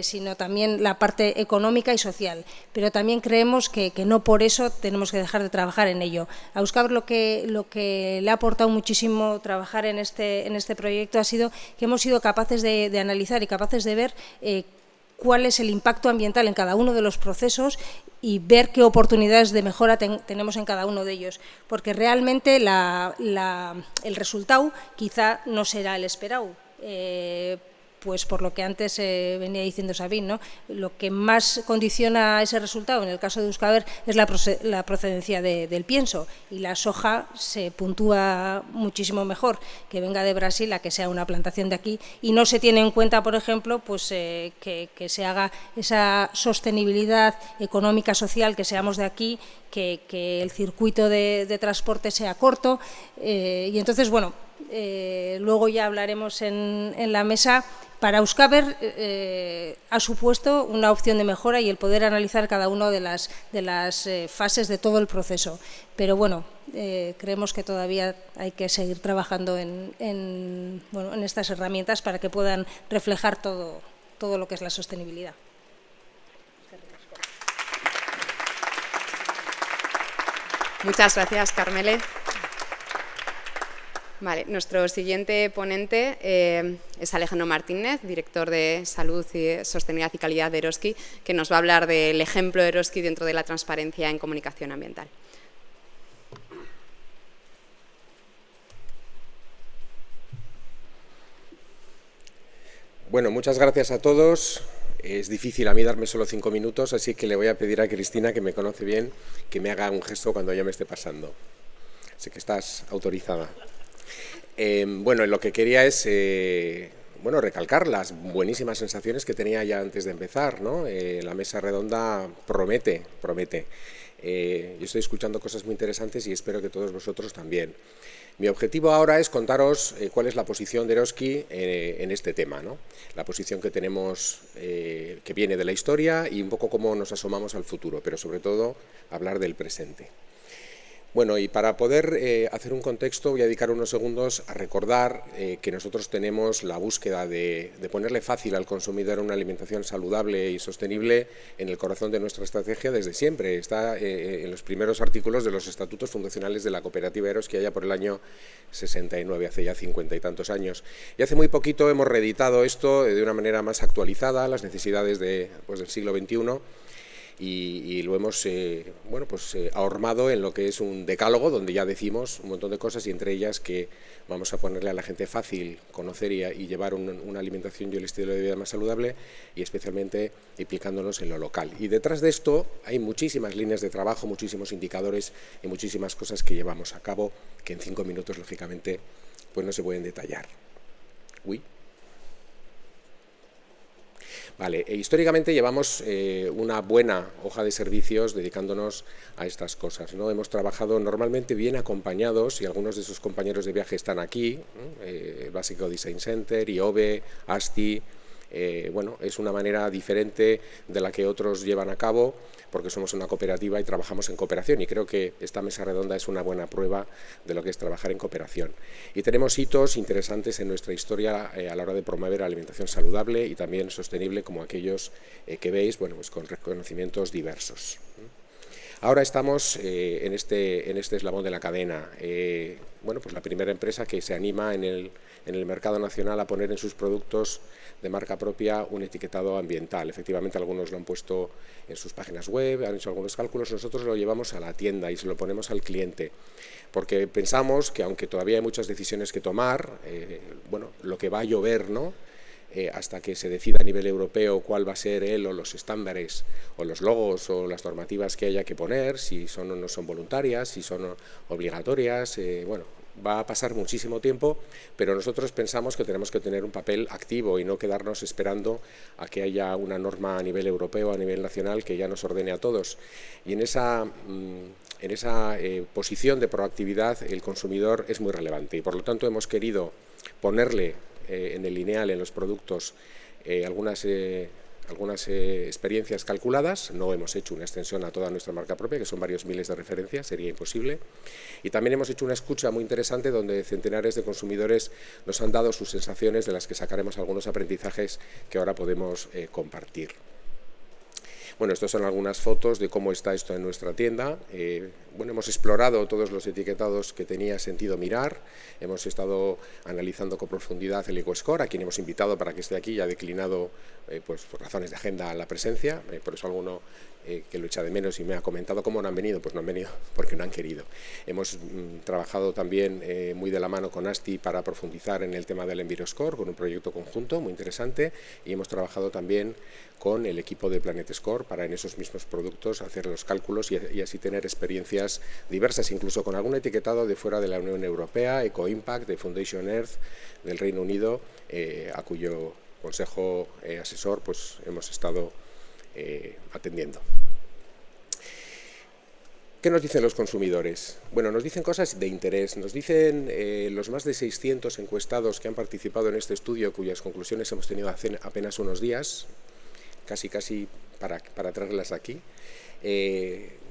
sino también la parte económica y social. Pero también creemos que no por eso tenemos que dejar de trabajar en ello. A Euskaber lo que le ha aportado muchísimo trabajar en este proyecto ha sido que hemos sido capaces de analizar y capaces de ver cuál es el impacto ambiental en cada uno de los procesos y ver qué oportunidades de mejora tenemos en cada uno de ellos, porque realmente el resultado quizá no será el esperado. Pues por lo que antes venía diciendo Sabine, ¿no? Lo que más condiciona ese resultado en el caso de Euskaber es la procedencia del pienso, y la soja se puntúa muchísimo mejor que venga de Brasil a que sea una plantación de aquí, y no se tiene en cuenta, por ejemplo, pues que se haga esa sostenibilidad económica, social, que seamos de aquí, que el circuito de transporte sea corto, y entonces, bueno, luego ya hablaremos en la mesa. Para Euskaber ha supuesto una opción de mejora y el poder analizar cada una de las fases de todo el proceso. Pero bueno, creemos que todavía hay que seguir trabajando en estas herramientas para que puedan reflejar todo lo que es la sostenibilidad. Muchas gracias, Carmele. Vale, nuestro siguiente ponente es Alejandro Martínez, director de Salud, y Sostenibilidad y Calidad de Eroski, que nos va a hablar del ejemplo de Eroski dentro de la transparencia en comunicación ambiental. Bueno, muchas gracias a todos. Es difícil a mí darme solo 5 minutos, así que le voy a pedir a Cristina, que me conoce bien, que me haga un gesto cuando ya me esté pasando. Así que estás autorizada. Bueno, lo que quería es recalcar las buenísimas sensaciones que tenía ya antes de empezar, ¿no? La mesa redonda promete. Yo estoy escuchando cosas muy interesantes y espero que todos vosotros también. Mi objetivo ahora es contaros cuál es la posición de Eroski en este tema, ¿no? La posición que tenemos, que viene de la historia, y un poco cómo nos asomamos al futuro, pero sobre todo hablar del presente. Bueno, y para poder hacer un contexto voy a dedicar unos segundos a recordar que nosotros tenemos la búsqueda de ponerle fácil al consumidor una alimentación saludable y sostenible en el corazón de nuestra estrategia desde siempre. Está en los primeros artículos de los estatutos fundacionales de la cooperativa Eroski, allá por el año 69, hace ya 50 y tantos años. Y hace muy poquito hemos reeditado esto de una manera más actualizada a las necesidades del siglo XXI. Y lo hemos ahormado en lo que es un decálogo donde ya decimos un montón de cosas, y entre ellas que vamos a ponerle a la gente fácil conocer y llevar una alimentación y un estilo de vida más saludable, y especialmente implicándonos en lo local. Y detrás de esto hay muchísimas líneas de trabajo, muchísimos indicadores y muchísimas cosas que llevamos a cabo que en 5 minutos, lógicamente, pues no se pueden detallar. Vale, históricamente llevamos una buena hoja de servicios dedicándonos a estas cosas, ¿no? Hemos trabajado normalmente bien acompañados, y algunos de sus compañeros de viaje están aquí, el Básico Design Center, IOBE, ASTI. Es una manera diferente de la que otros llevan a cabo, porque somos una cooperativa y trabajamos en cooperación, y creo que esta mesa redonda es una buena prueba de lo que es trabajar en cooperación. Y tenemos hitos interesantes en nuestra historia a la hora de promover alimentación saludable y también sostenible, como aquellos que veis, con reconocimientos diversos. Ahora estamos en este eslabón de la cadena. Bueno, pues la primera empresa que se anima en el mercado nacional a poner en sus productos de marca propia un etiquetado ambiental. Efectivamente, algunos lo han puesto en sus páginas web, han hecho algunos cálculos. Nosotros lo llevamos a la tienda y se lo ponemos al cliente, porque pensamos que aunque todavía hay muchas decisiones que tomar, bueno, lo que va a llover, ¿no?, hasta que se decida a nivel europeo cuál va a ser o los estándares o los logos o las normativas que haya que poner, si son o no son voluntarias, si son obligatorias, bueno, va a pasar muchísimo tiempo, pero nosotros pensamos que tenemos que tener un papel activo y no quedarnos esperando a que haya una norma a nivel europeo, a nivel nacional, que ya nos ordene a todos. Y en esa posición de proactividad el consumidor es muy relevante y por lo tanto hemos querido ponerle en el lineal, en los productos, algunas experiencias calculadas. No hemos hecho una extensión a toda nuestra marca propia, que son varios miles de referencias, sería imposible. Y también hemos hecho una escucha muy interesante donde centenares de consumidores nos han dado sus sensaciones, de las que sacaremos algunos aprendizajes que ahora podemos compartir. Bueno, estas son algunas fotos de cómo está esto en nuestra tienda. Bueno, hemos explorado todos los etiquetados que tenía sentido mirar. Hemos estado analizando con profundidad el EcoScore, a quien hemos invitado para que esté aquí, y ha declinado pues, por razones de agenda la presencia. Por eso alguno que lo echa de menos y me ha comentado cómo no han venido, pues no han venido porque no han querido. Hemos trabajado también muy de la mano con ASTI para profundizar en el tema del EnviroScore, con un proyecto conjunto muy interesante, y hemos trabajado también con el equipo de Planet Score para en esos mismos productos hacer los cálculos y así tener experiencias diversas, incluso con algún etiquetado de fuera de la Unión Europea, EcoImpact, de Foundation Earth, del Reino Unido, a cuyo consejo asesor pues hemos estado atendiendo. ¿Qué nos dicen los consumidores? Bueno, nos dicen cosas de interés, nos dicen los más de 600 encuestados que han participado en este estudio, cuyas conclusiones hemos tenido hace apenas unos días, casi para traerlas aquí.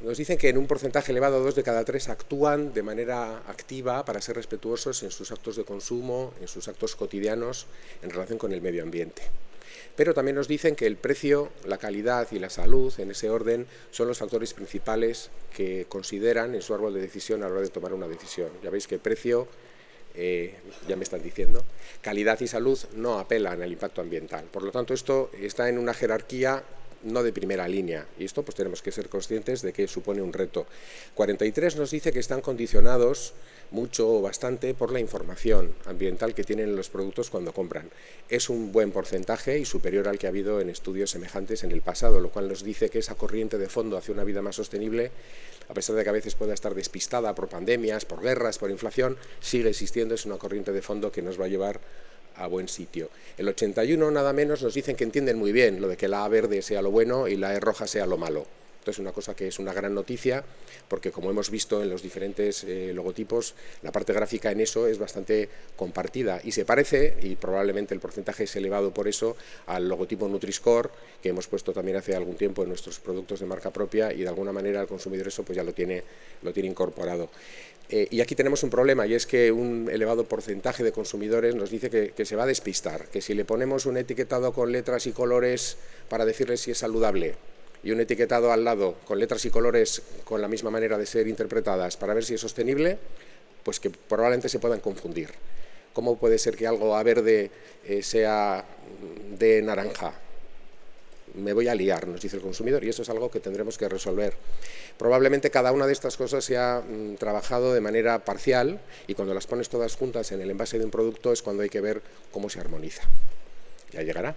Nos dicen que en un porcentaje elevado, 2 de cada 3 actúan de manera activa para ser respetuosos en sus actos de consumo, en sus actos cotidianos en relación con el medio ambiente. Pero también nos dicen que el precio, la calidad y la salud, en ese orden, son los factores principales que consideran en su árbol de decisión a la hora de tomar una decisión. Ya veis que precio, ya me están diciendo, calidad y salud no apelan al impacto ambiental. Por lo tanto, esto está en una jerarquía no de primera línea, y esto pues tenemos que ser conscientes de que supone un reto. 43 nos dice que están condicionados mucho o bastante por la información ambiental que tienen los productos cuando compran. Es un buen porcentaje y superior al que ha habido en estudios semejantes en el pasado, lo cual nos dice que esa corriente de fondo hacia una vida más sostenible, a pesar de que a veces pueda estar despistada por pandemias, por guerras, por inflación, sigue existiendo, es una corriente de fondo que nos va a llevar a buen sitio. El 81, nada menos, nos dicen que entienden muy bien lo de que la A verde sea lo bueno y la E roja sea lo malo. Esto es una cosa que es una gran noticia, porque como hemos visto en los diferentes logotipos, la parte gráfica en eso es bastante compartida y se parece, y probablemente el porcentaje es elevado por eso, al logotipo Nutri-Score, que hemos puesto también hace algún tiempo en nuestros productos de marca propia, y de alguna manera el consumidor eso pues ya lo tiene incorporado. Y aquí tenemos un problema, y es que un elevado porcentaje de consumidores nos dice que se va a despistar, que si le ponemos un etiquetado con letras y colores para decirle si es saludable, y un etiquetado al lado con letras y colores con la misma manera de ser interpretadas para ver si es sostenible, pues que probablemente se puedan confundir. ¿Cómo puede ser que algo a verde sea de naranja? Me voy a liar, nos dice el consumidor, y eso es algo que tendremos que resolver. Probablemente cada una de estas cosas se ha trabajado de manera parcial, y cuando las pones todas juntas en el envase de un producto es cuando hay que ver cómo se armoniza. Ya llegará.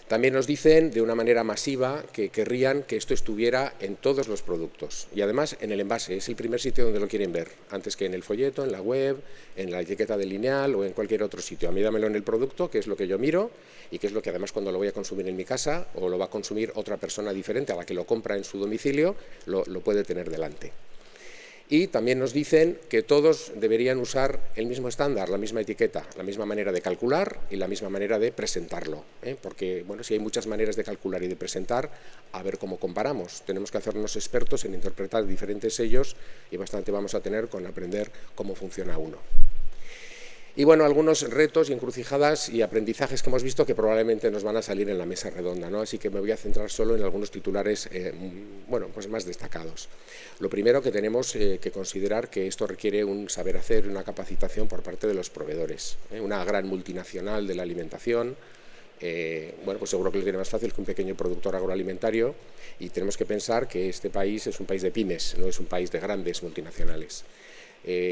También nos dicen de una manera masiva que querrían que esto estuviera en todos los productos, y además en el envase, es el primer sitio donde lo quieren ver, antes que en el folleto, en la web, en la etiqueta del lineal o en cualquier otro sitio. A mí dámelo en el producto, que es lo que yo miro y que es lo que además cuando lo voy a consumir en mi casa o lo va a consumir otra persona diferente a la que lo compra en su domicilio, lo puede tener delante. Y también nos dicen que todos deberían usar el mismo estándar, la misma etiqueta, la misma manera de calcular y la misma manera de presentarlo, porque bueno, si hay muchas maneras de calcular y de presentar, a ver cómo comparamos. Tenemos que hacernos expertos en interpretar diferentes sellos y bastante vamos a tener con aprender cómo funciona uno. Y bueno, algunos retos y encrucijadas y aprendizajes que hemos visto que probablemente nos van a salir en la mesa redonda, ¿no? Así que me voy a centrar solo en algunos titulares bueno, pues más destacados. Lo primero, que tenemos que considerar que esto requiere un saber hacer, una capacitación por parte de los proveedores. Una gran multinacional de la alimentación, bueno, pues seguro que lo tiene más fácil que un pequeño productor agroalimentario, y tenemos que pensar que este país es un país de pymes, no es un país de grandes multinacionales.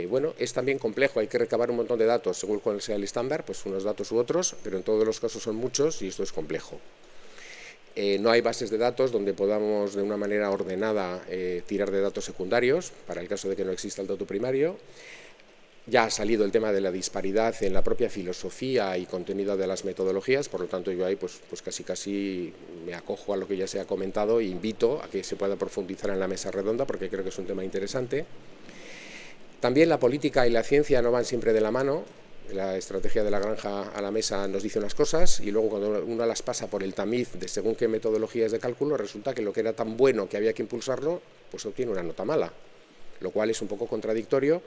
Bueno, es también complejo, hay que recabar un montón de datos, según cuál sea el estándar, pues unos datos u otros, pero en todos los casos son muchos y esto es complejo. No hay bases de datos donde podamos de una manera ordenada tirar de datos secundarios, para el caso de que no exista el dato primario. Ya ha salido el tema de la disparidad en la propia filosofía y contenido de las metodologías, por lo tanto yo ahí pues casi me acojo a lo que ya se ha comentado e invito a que se pueda profundizar en la mesa redonda porque creo que es un tema interesante. También la política y la ciencia no van siempre de la mano. La estrategia de la granja a la mesa nos dice unas cosas y luego cuando uno las pasa por el tamiz de según qué metodologías de cálculo, resulta que lo que era tan bueno que había que impulsarlo, pues obtiene una nota mala, lo cual es un poco contradictorio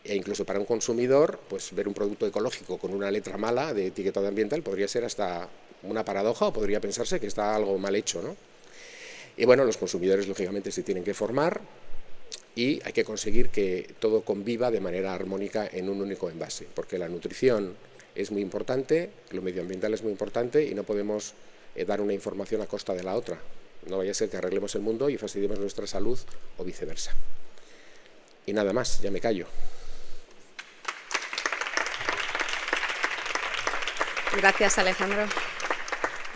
e incluso para un consumidor, pues ver un producto ecológico con una letra mala de etiquetado ambiental podría ser hasta una paradoja o podría pensarse que está algo mal hecho, ¿no? Y bueno, los consumidores lógicamente se tienen que formar y hay que conseguir que todo conviva de manera armónica en un único envase, porque la nutrición es muy importante, lo medioambiental es muy importante y no podemos dar una información a costa de la otra. No vaya a ser que arreglemos el mundo y fastidiemos nuestra salud o viceversa. Y nada más, ya me callo. Gracias, Alejandro.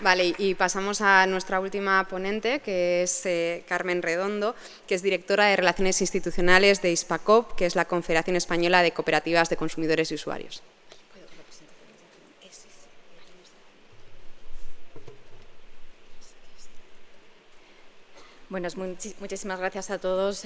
Vale, y pasamos a nuestra última ponente, que es Carmen Redondo, que es directora de Relaciones Institucionales de Hispacop, que es la Confederación Española de Cooperativas de Consumidores y Usuarios. Buenas, muchísimas gracias a todos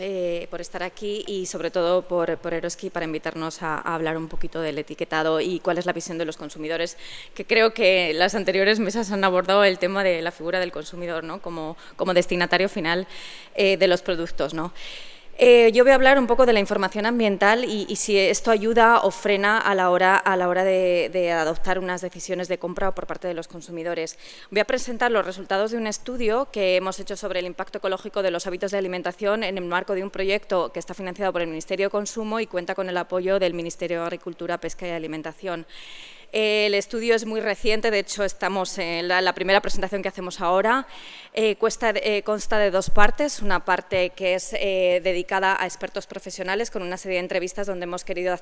por estar aquí y sobre todo por Eroski para invitarnos a hablar un poquito del etiquetado y cuál es la visión de los consumidores, que creo que las anteriores mesas han abordado el tema de la figura del consumidor, ¿no? como destinatario final de los productos, ¿no? Yo voy a hablar un poco de la información ambiental y si esto ayuda o frena a la hora de adoptar unas decisiones de compra por parte de los consumidores. Voy a presentar los resultados de un estudio que hemos hecho sobre el impacto ecológico de los hábitos de alimentación en el marco de un proyecto que está financiado por el Ministerio de Consumo y cuenta con el apoyo del Ministerio de Agricultura, Pesca y Alimentación. El estudio es muy reciente, de hecho estamos en la primera presentación que hacemos ahora. Consta de dos partes, una parte que es dedicada a expertos profesionales con una serie de entrevistas donde hemos querido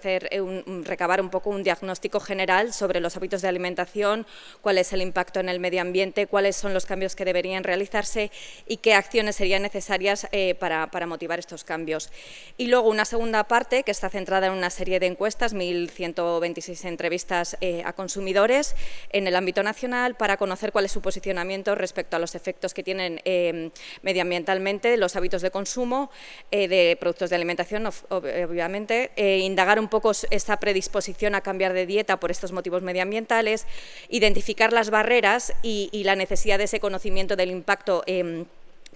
recabar un poco un diagnóstico general sobre los hábitos de alimentación, cuál es el impacto en el medio ambiente, cuáles son los cambios que deberían realizarse y qué acciones serían necesarias para motivar estos cambios. Y luego una segunda parte que está centrada en una serie de encuestas, 1.126 entrevistas a consumidores en el ámbito nacional para conocer cuál es su posicionamiento respecto a los efectos que tienen medioambientalmente los hábitos de consumo de productos de alimentación, obviamente, indagar un poco esa predisposición a cambiar de dieta por estos motivos medioambientales, identificar las barreras y la necesidad de ese conocimiento del impacto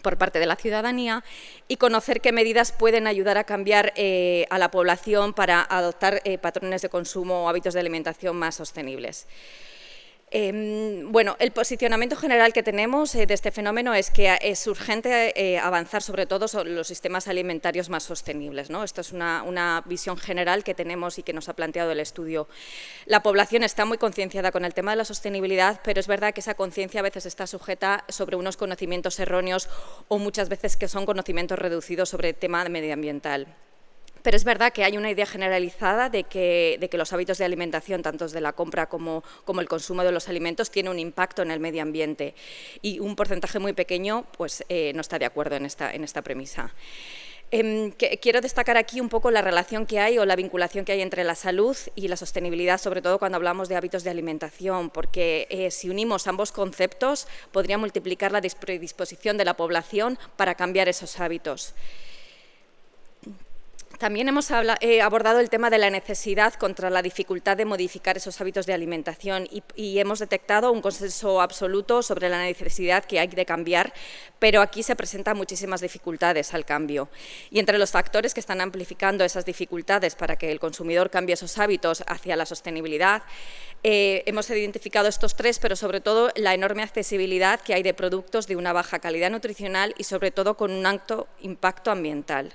por parte de la ciudadanía y conocer qué medidas pueden ayudar a cambiar a la población para adoptar patrones de consumo o hábitos de alimentación más sostenibles. Bueno, el posicionamiento general que tenemos de este fenómeno es que es urgente avanzar sobre todo sobre los sistemas alimentarios más sostenibles, ¿no? Esto es una visión general que tenemos y que nos ha planteado el estudio. La población está muy concienciada con el tema de la sostenibilidad, pero es verdad que esa conciencia a veces está sujeta sobre unos conocimientos erróneos o muchas veces que son conocimientos reducidos sobre el tema medioambiental. Pero es verdad que hay una idea generalizada de que los hábitos de alimentación, tanto de la compra como el consumo de los alimentos, tiene un impacto en el medio ambiente y un porcentaje muy pequeño pues, no está de acuerdo en esta premisa. Quiero destacar aquí un poco la relación que hay o la vinculación que hay entre la salud y la sostenibilidad, sobre todo cuando hablamos de hábitos de alimentación, porque si unimos ambos conceptos podría multiplicar la predisposición de la población para cambiar esos hábitos. También hemos abordado el tema de la necesidad contra la dificultad de modificar esos hábitos de alimentación y hemos detectado un consenso absoluto sobre la necesidad que hay de cambiar, pero aquí se presentan muchísimas dificultades al cambio. Y entre los factores que están amplificando esas dificultades para que el consumidor cambie esos hábitos hacia la sostenibilidad, hemos identificado estos tres, pero sobre todo la enorme accesibilidad que hay de productos de una baja calidad nutricional y sobre todo con un alto impacto ambiental.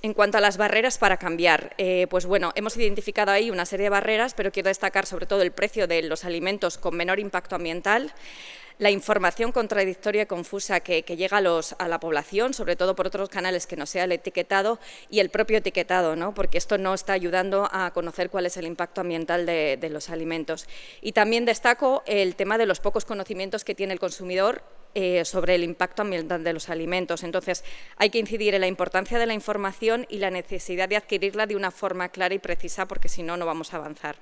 En cuanto a las barreras para cambiar, pues bueno, hemos identificado ahí una serie de barreras, pero quiero destacar sobre todo el precio de los alimentos con menor impacto ambiental, la información contradictoria y confusa que llega a la población, sobre todo por otros canales que no sea el etiquetado, y el propio etiquetado, ¿no? Porque esto no está ayudando a conocer cuál es el impacto ambiental de los alimentos. Y también destaco el tema de los pocos conocimientos que tiene el consumidor sobre el impacto ambiental de los alimentos. Entonces, hay que incidir en la importancia de la información y la necesidad de adquirirla de una forma clara y precisa, porque si no, no vamos a avanzar.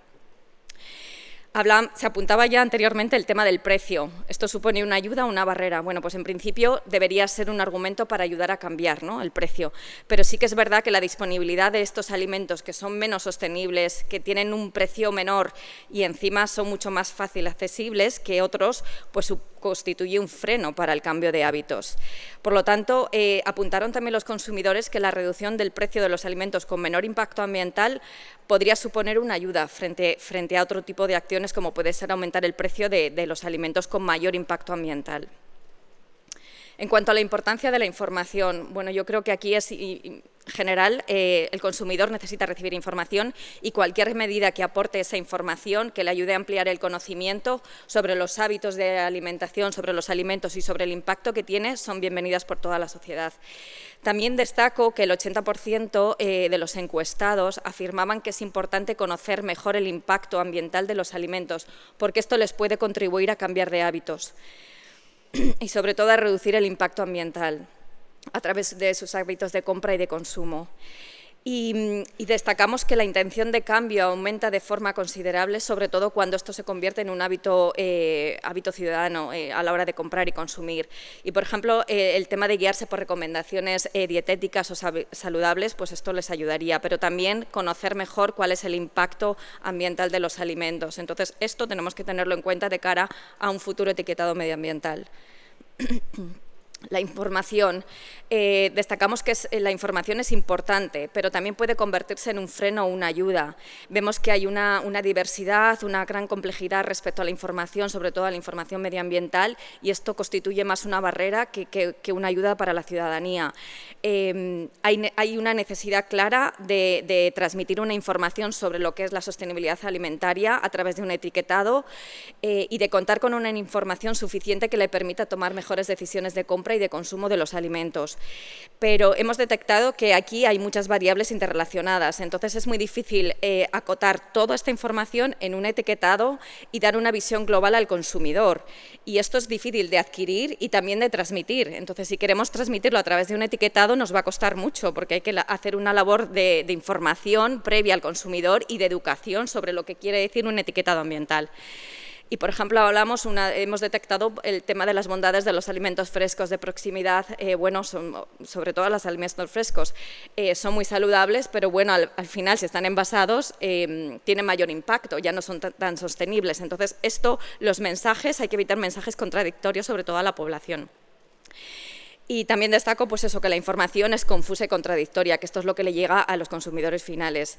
Se apuntaba ya anteriormente el tema del precio. ¿Esto supone una ayuda o una barrera? Bueno, pues en principio debería ser un argumento para ayudar a cambiar, ¿no?, el precio. Pero sí que es verdad que la disponibilidad de estos alimentos que son menos sostenibles, que tienen un precio menor y encima son mucho más fácil accesibles que otros, pues constituye un freno para el cambio de hábitos. Por lo tanto, apuntaron también los consumidores que la reducción del precio de los alimentos con menor impacto ambiental podría suponer una ayuda frente a otro tipo de acciones, como puede ser aumentar el precio de los alimentos con mayor impacto ambiental. En cuanto a la importancia de la información, bueno, yo creo que aquí es general, el consumidor necesita recibir información y cualquier medida que aporte esa información, que le ayude a ampliar el conocimiento sobre los hábitos de alimentación, sobre los alimentos y sobre el impacto que tiene, son bienvenidas por toda la sociedad. También destaco que el 80% de los encuestados afirmaban que es importante conocer mejor el impacto ambiental de los alimentos, porque esto les puede contribuir a cambiar de hábitos y sobre todo a reducir el impacto ambiental a través de sus hábitos de compra y de consumo. Y destacamos que la intención de cambio aumenta de forma considerable, sobre todo cuando esto se convierte en un hábito ciudadano a la hora de comprar y consumir. Y, por ejemplo, el tema de guiarse por recomendaciones dietéticas o saludables, pues esto les ayudaría, pero también conocer mejor cuál es el impacto ambiental de los alimentos. Entonces, esto tenemos que tenerlo en cuenta de cara a un futuro etiquetado medioambiental. La información, destacamos que la información es importante, pero también puede convertirse en un freno o una ayuda. Vemos que hay una diversidad, una gran complejidad respecto a la información, sobre todo a la información medioambiental, y esto constituye más una barrera que una ayuda para la ciudadanía. Hay una necesidad clara de transmitir una información sobre lo que es la sostenibilidad alimentaria a través de un etiquetado y de contar con una información suficiente que le permita tomar mejores decisiones de compra y de consumo de los alimentos. Pero hemos detectado que aquí hay muchas variables interrelacionadas, entonces es muy difícil acotar toda esta información en un etiquetado y dar una visión global al consumidor. Y esto es difícil de adquirir y también de transmitir. Entonces, si queremos transmitirlo a través de un etiquetado, nos va a costar mucho, porque hay que hacer una labor de información previa al consumidor y de educación sobre lo que quiere decir un etiquetado ambiental. Y, por ejemplo, hemos detectado el tema de las bondades de los alimentos frescos de proximidad, sobre todo los alimentos frescos, son muy saludables, pero bueno, al final, si están envasados, tienen mayor impacto, ya no son tan sostenibles. Entonces, los mensajes, hay que evitar mensajes contradictorios, sobre todo a la población. Y también destaco pues eso, que la información es confusa y contradictoria, que esto es lo que le llega a los consumidores finales.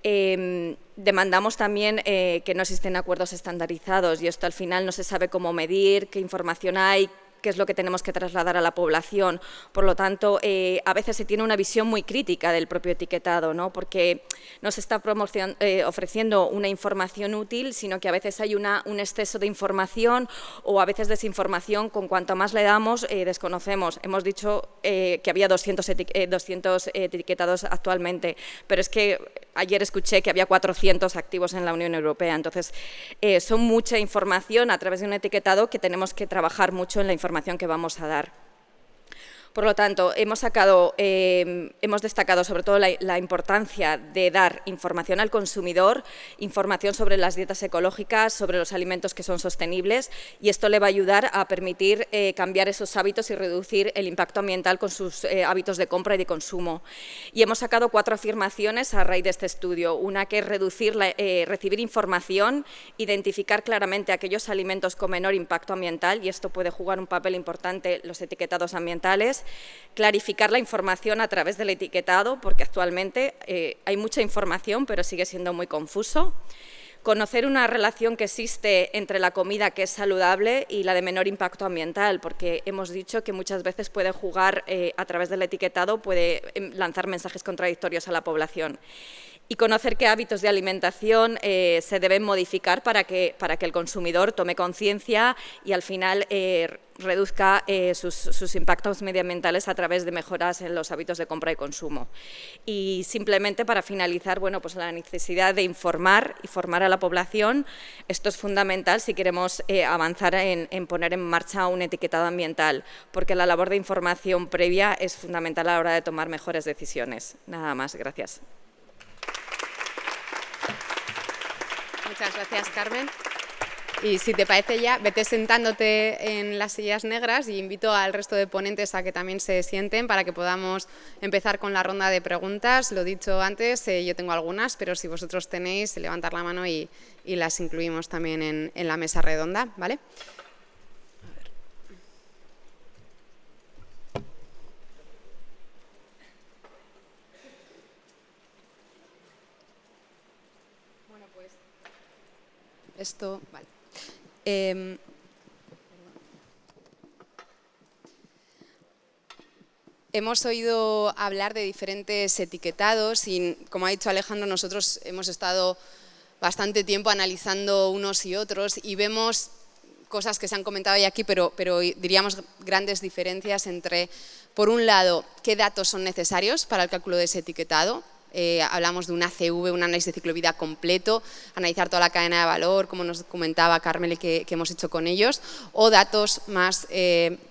Demandamos también que no existen acuerdos estandarizados y esto al final no se sabe cómo medir, qué información hay, qué es lo que tenemos que trasladar a la población. Por lo tanto, a veces se tiene una visión muy crítica del propio etiquetado, ¿no? Porque no se está ofreciendo una información útil, sino que a veces hay un exceso de información o a veces desinformación. Con cuanto más le damos, desconocemos. Hemos dicho que había 200 etiquetados actualmente, pero es que ayer escuché que había 400 activos en la Unión Europea. Entonces, son mucha información a través de un etiquetado que tenemos que trabajar mucho en la información que vamos a dar. Por lo tanto, hemos destacado sobre todo la importancia de dar información al consumidor, información sobre las dietas ecológicas, sobre los alimentos que son sostenibles, y esto le va a ayudar a permitir cambiar esos hábitos y reducir el impacto ambiental con sus hábitos de compra y de consumo. Y hemos sacado 4 afirmaciones a raíz de este estudio. Una que es recibir información, identificar claramente aquellos alimentos con menor impacto ambiental, y esto puede jugar un papel importante los etiquetados ambientales. Clarificar la información a través del etiquetado, porque actualmente hay mucha información, pero sigue siendo muy confuso. Conocer una relación que existe entre la comida que es saludable y la de menor impacto ambiental, porque hemos dicho que muchas veces puede jugar a través del etiquetado, puede lanzar mensajes contradictorios a la población. Y conocer qué hábitos de alimentación se deben modificar para que el consumidor tome conciencia y al final reduzca sus impactos medioambientales a través de mejoras en los hábitos de compra y consumo. Y simplemente para finalizar, bueno, pues la necesidad de informar a la población. Esto es fundamental si queremos avanzar en poner en marcha un etiquetado ambiental, porque la labor de información previa es fundamental a la hora de tomar mejores decisiones. Nada más, gracias. Muchas gracias, Carmen. Y si te parece ya, vete sentándote en las sillas negras y invito al resto de ponentes a que también se sienten para que podamos empezar con la ronda de preguntas. Lo dicho antes, yo tengo algunas, pero si vosotros tenéis, levantar la mano y las incluimos también en la mesa redonda, ¿vale? Esto, vale. Hemos oído hablar de diferentes etiquetados y, como ha dicho Alejandro, nosotros hemos estado bastante tiempo analizando unos y otros y vemos cosas que se han comentado ya aquí, pero diríamos grandes diferencias entre, por un lado, qué datos son necesarios para el cálculo de ese etiquetado. Hablamos de un ACV, un análisis de ciclo de vida completo, analizar toda la cadena de valor, como nos comentaba Carmel, que hemos hecho con ellos, o datos más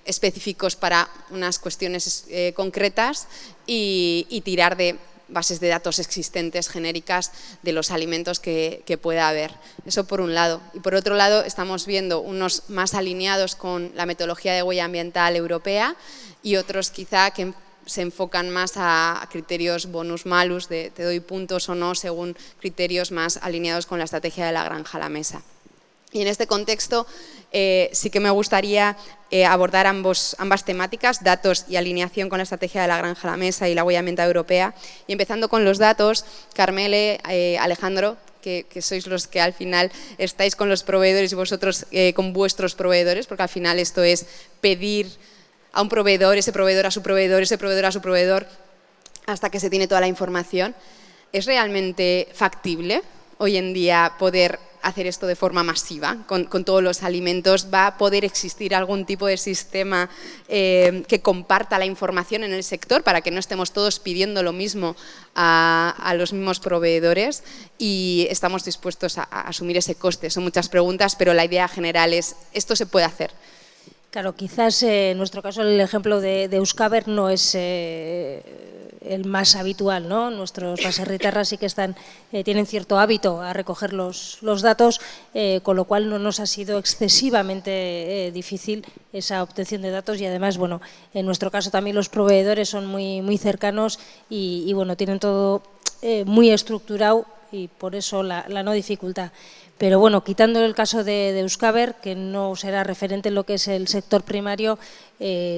específicos para unas cuestiones concretas y tirar de bases de datos existentes, genéricas, de los alimentos que pueda haber. Eso por un lado. Y por otro lado, estamos viendo unos más alineados con la metodología de huella ambiental europea y otros quizá que se enfocan más a criterios bonus-malus, de te doy puntos o no, según criterios más alineados con la estrategia de la granja a la mesa. Y en este contexto sí que me gustaría abordar ambas temáticas, datos y alineación con la estrategia de la granja a la mesa y la huella ambiental europea. Y empezando con los datos, Carmele, Alejandro, que sois los que al final estáis con los proveedores y vosotros con vuestros proveedores, porque al final esto es pedir a un proveedor, ese proveedor a su proveedor, ese proveedor a su proveedor, hasta que se tiene toda la información. ¿Es realmente factible hoy en día poder hacer esto de forma masiva con todos los alimentos? ¿Va a poder existir algún tipo de sistema que comparta la información en el sector para que no estemos todos pidiendo lo mismo a los mismos proveedores? Y estamos dispuestos a asumir ese coste. Son muchas preguntas, pero la idea general es, ¿esto se puede hacer? Claro, quizás en nuestro caso el ejemplo de Euskaber no es el más habitual, ¿no? Nuestros baserritarras sí que tienen cierto hábito a recoger los datos, con lo cual no nos ha sido excesivamente difícil esa obtención de datos y además, bueno, en nuestro caso también los proveedores son muy cercanos y bueno, tienen todo muy estructurado y por eso la no dificultad. Pero bueno, quitando el caso de Euskaber, que no será referente en lo que es el sector primario,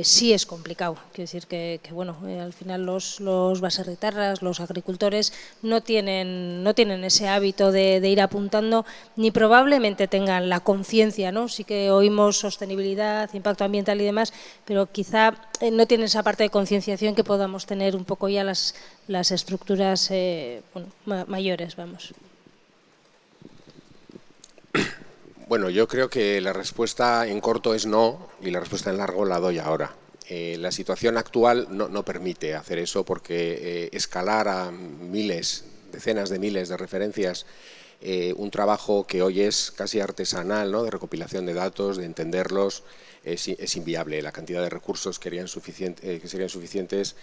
sí es complicado. Quiero decir que bueno, al final los baserritarras, los agricultores no tienen ese hábito de ir apuntando, ni probablemente tengan la conciencia, ¿no? Sí que oímos sostenibilidad, impacto ambiental y demás, pero quizá no tienen esa parte de concienciación que podamos tener un poco ya las estructuras bueno, mayores, vamos. Bueno, yo creo que la respuesta en corto es no y la respuesta en largo la doy ahora. La situación actual no permite hacer eso porque escalar a miles, decenas de miles de referencias un trabajo que hoy es casi artesanal, ¿no?, de recopilación de datos, de entenderlos, es inviable. La cantidad de recursos que serían suficientes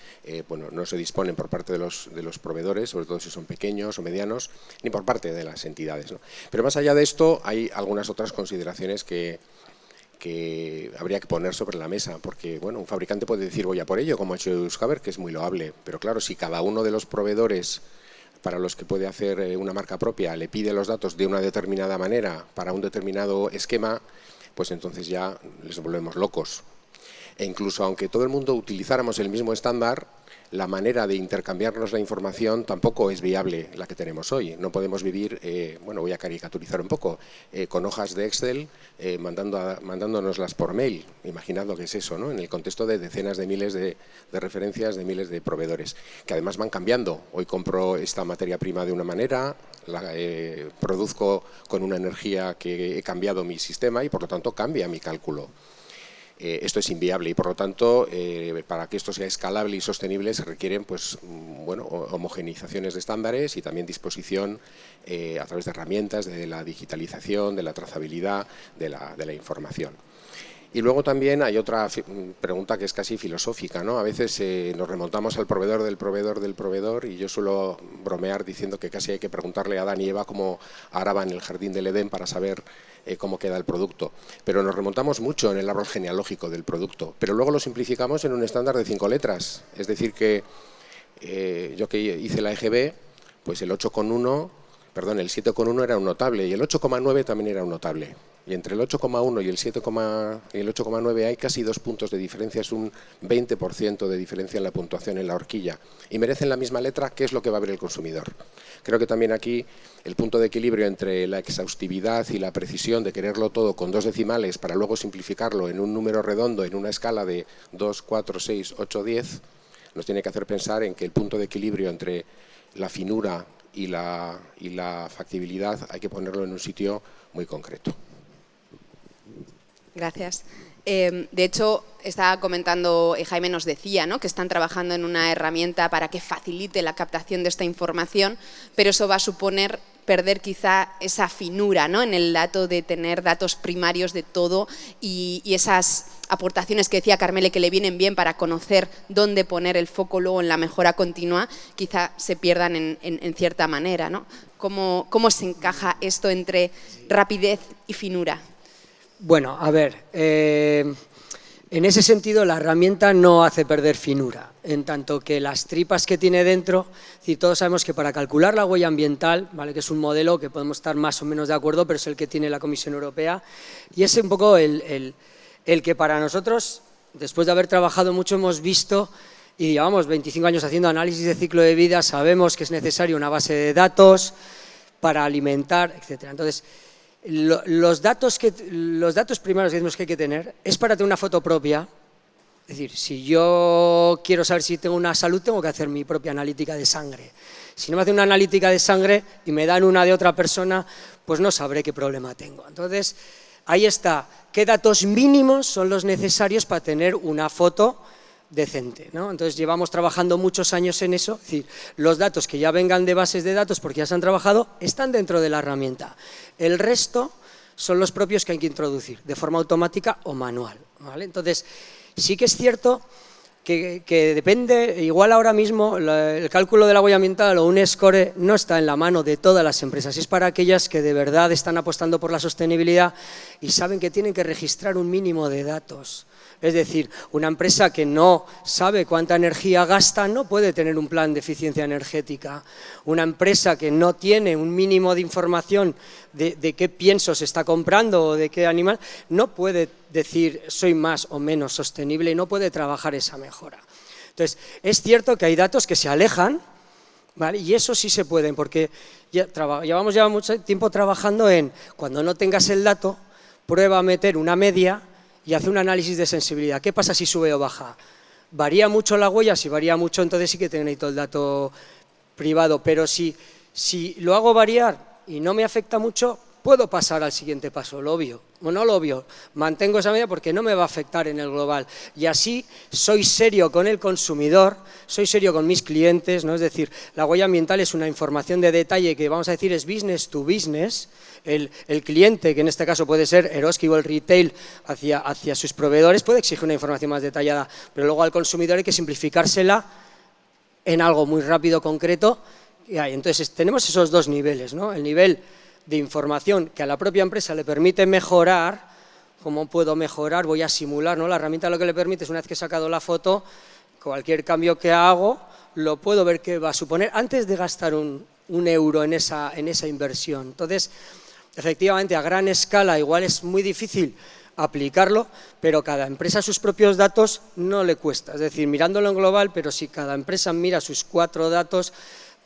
bueno, no se disponen por parte de los proveedores, sobre todo si son pequeños o medianos, ni por parte de las entidades, ¿no? Pero más allá de esto, hay algunas otras consideraciones que habría que poner sobre la mesa, porque bueno, un fabricante puede decir voy a por ello, como ha hecho Euskaber, que es muy loable, pero claro, si cada uno de los proveedores para los que puede hacer una marca propia le pide los datos de una determinada manera para un determinado esquema, pues entonces ya les volvemos locos. E incluso aunque todo el mundo utilizáramos el mismo estándar, la manera de intercambiarnos la información tampoco es viable la que tenemos hoy. No podemos vivir, bueno, voy a caricaturizar un poco, con hojas de Excel mandándonoslas por mail. Imaginad lo que es eso, ¿no?, en el contexto de decenas de miles de referencias, de miles de proveedores, que además van cambiando. Hoy compro esta materia prima de una manera, la produzco con una energía que he cambiado mi sistema y por lo tanto cambia mi cálculo. Esto es inviable y por lo tanto para que esto sea escalable y sostenible se requieren pues, bueno, homogeneizaciones de estándares y también disposición a través de herramientas de la digitalización, de la trazabilidad de la información. Y luego también hay otra pregunta que es casi filosófica, ¿no? A veces nos remontamos al proveedor del proveedor y yo suelo bromear diciendo que casi hay que preguntarle a Adán y Eva cómo araban el jardín del Edén para saber cómo queda el producto. Pero nos remontamos mucho en el árbol genealógico del producto, pero luego lo simplificamos en un estándar de 5 letras. Es decir que yo que hice la EGB, pues el 7,1 era un notable y el 8,9 también era un notable. Y entre el 8,1 y el 8,9 hay casi 2 puntos de diferencia, es un 20% de diferencia en la puntuación en la horquilla. Y merecen la misma letra, ¿qué es lo que va a ver el consumidor? Creo que también aquí el punto de equilibrio entre la exhaustividad y la precisión de quererlo todo con 2 decimales para luego simplificarlo en un número redondo, en una escala de 2, 4, 6, 8, 10, nos tiene que hacer pensar en que el punto de equilibrio entre la finura y la factibilidad hay que ponerlo en un sitio muy concreto. Gracias. De hecho, estaba comentando, Jaime nos decía, ¿no?, que están trabajando en una herramienta para que facilite la captación de esta información, pero eso va a suponer perder quizá esa finura, ¿no?, en el dato de tener datos primarios de todo y esas aportaciones que decía Carmele que le vienen bien para conocer dónde poner el foco luego en la mejora continua, quizá se pierdan en cierta manera, ¿no? ¿Cómo se encaja esto entre rapidez y finura? Bueno, a ver, en ese sentido la herramienta no hace perder finura, en tanto que las tripas que tiene dentro, es decir, todos sabemos que para calcular la huella ambiental, ¿vale?, que es un modelo que podemos estar más o menos de acuerdo, pero es el que tiene la Comisión Europea, y es un poco el que para nosotros, después de haber trabajado mucho, hemos visto, y llevamos 25 años haciendo análisis de ciclo de vida, sabemos que es necesaria una base de datos para alimentar, etcétera. Entonces, los datos primarios que hay que tener es para tener una foto propia. Es decir, si yo quiero saber si tengo una salud, tengo que hacer mi propia analítica de sangre. Si no me hacen una analítica de sangre y me dan una de otra persona, pues no sabré qué problema tengo. Entonces, ahí está, qué datos mínimos son los necesarios para tener una foto decente, ¿no? Entonces llevamos trabajando muchos años en eso, es decir, los datos que ya vengan de bases de datos porque ya se han trabajado están dentro de la herramienta. El resto son los propios que hay que introducir de forma automática o manual, ¿vale? Entonces sí que es cierto que depende, igual ahora mismo el cálculo de la huella ambiental o un score no está en la mano de todas las empresas, es para aquellas que de verdad están apostando por la sostenibilidad y saben que tienen que registrar un mínimo de datos. Es decir, una empresa que no sabe cuánta energía gasta no puede tener un plan de eficiencia energética. Una empresa que no tiene un mínimo de información de qué pienso se está comprando o de qué animal, no puede decir soy más o menos sostenible y no puede trabajar esa mejora. Entonces, es cierto que hay datos que se alejan, ¿vale? Y eso sí se pueden, porque llevamos ya mucho tiempo trabajando en, cuando no tengas el dato, prueba a meter una media y hace un análisis de sensibilidad. ¿Qué pasa si sube o baja? ¿Varía mucho la huella? Si varía mucho, entonces sí que tenéis todo el dato privado, pero si lo hago variar y no me afecta mucho, puedo pasar al siguiente paso, lo obvio, o no lo obvio, mantengo esa medida porque no me va a afectar en el global, y así soy serio con el consumidor, soy serio con mis clientes, ¿no? Es decir, la huella ambiental es una información de detalle que vamos a decir es business to business, el cliente, que en este caso puede ser Eroski o el retail hacia sus proveedores, puede exigir una información más detallada, pero luego al consumidor hay que simplificársela en algo muy rápido, concreto. Entonces tenemos esos dos niveles, ¿no? El nivel de información que a la propia empresa le permite mejorar. ¿Cómo puedo mejorar? Voy a simular, ¿no? La herramienta lo que le permite es, una vez que he sacado la foto, cualquier cambio que hago, lo puedo ver qué va a suponer antes de gastar un euro en esa inversión. Entonces, efectivamente, a gran escala igual es muy difícil aplicarlo, pero cada empresa sus propios datos no le cuesta. Es decir, mirándolo en global, pero si cada empresa mira sus 4 datos,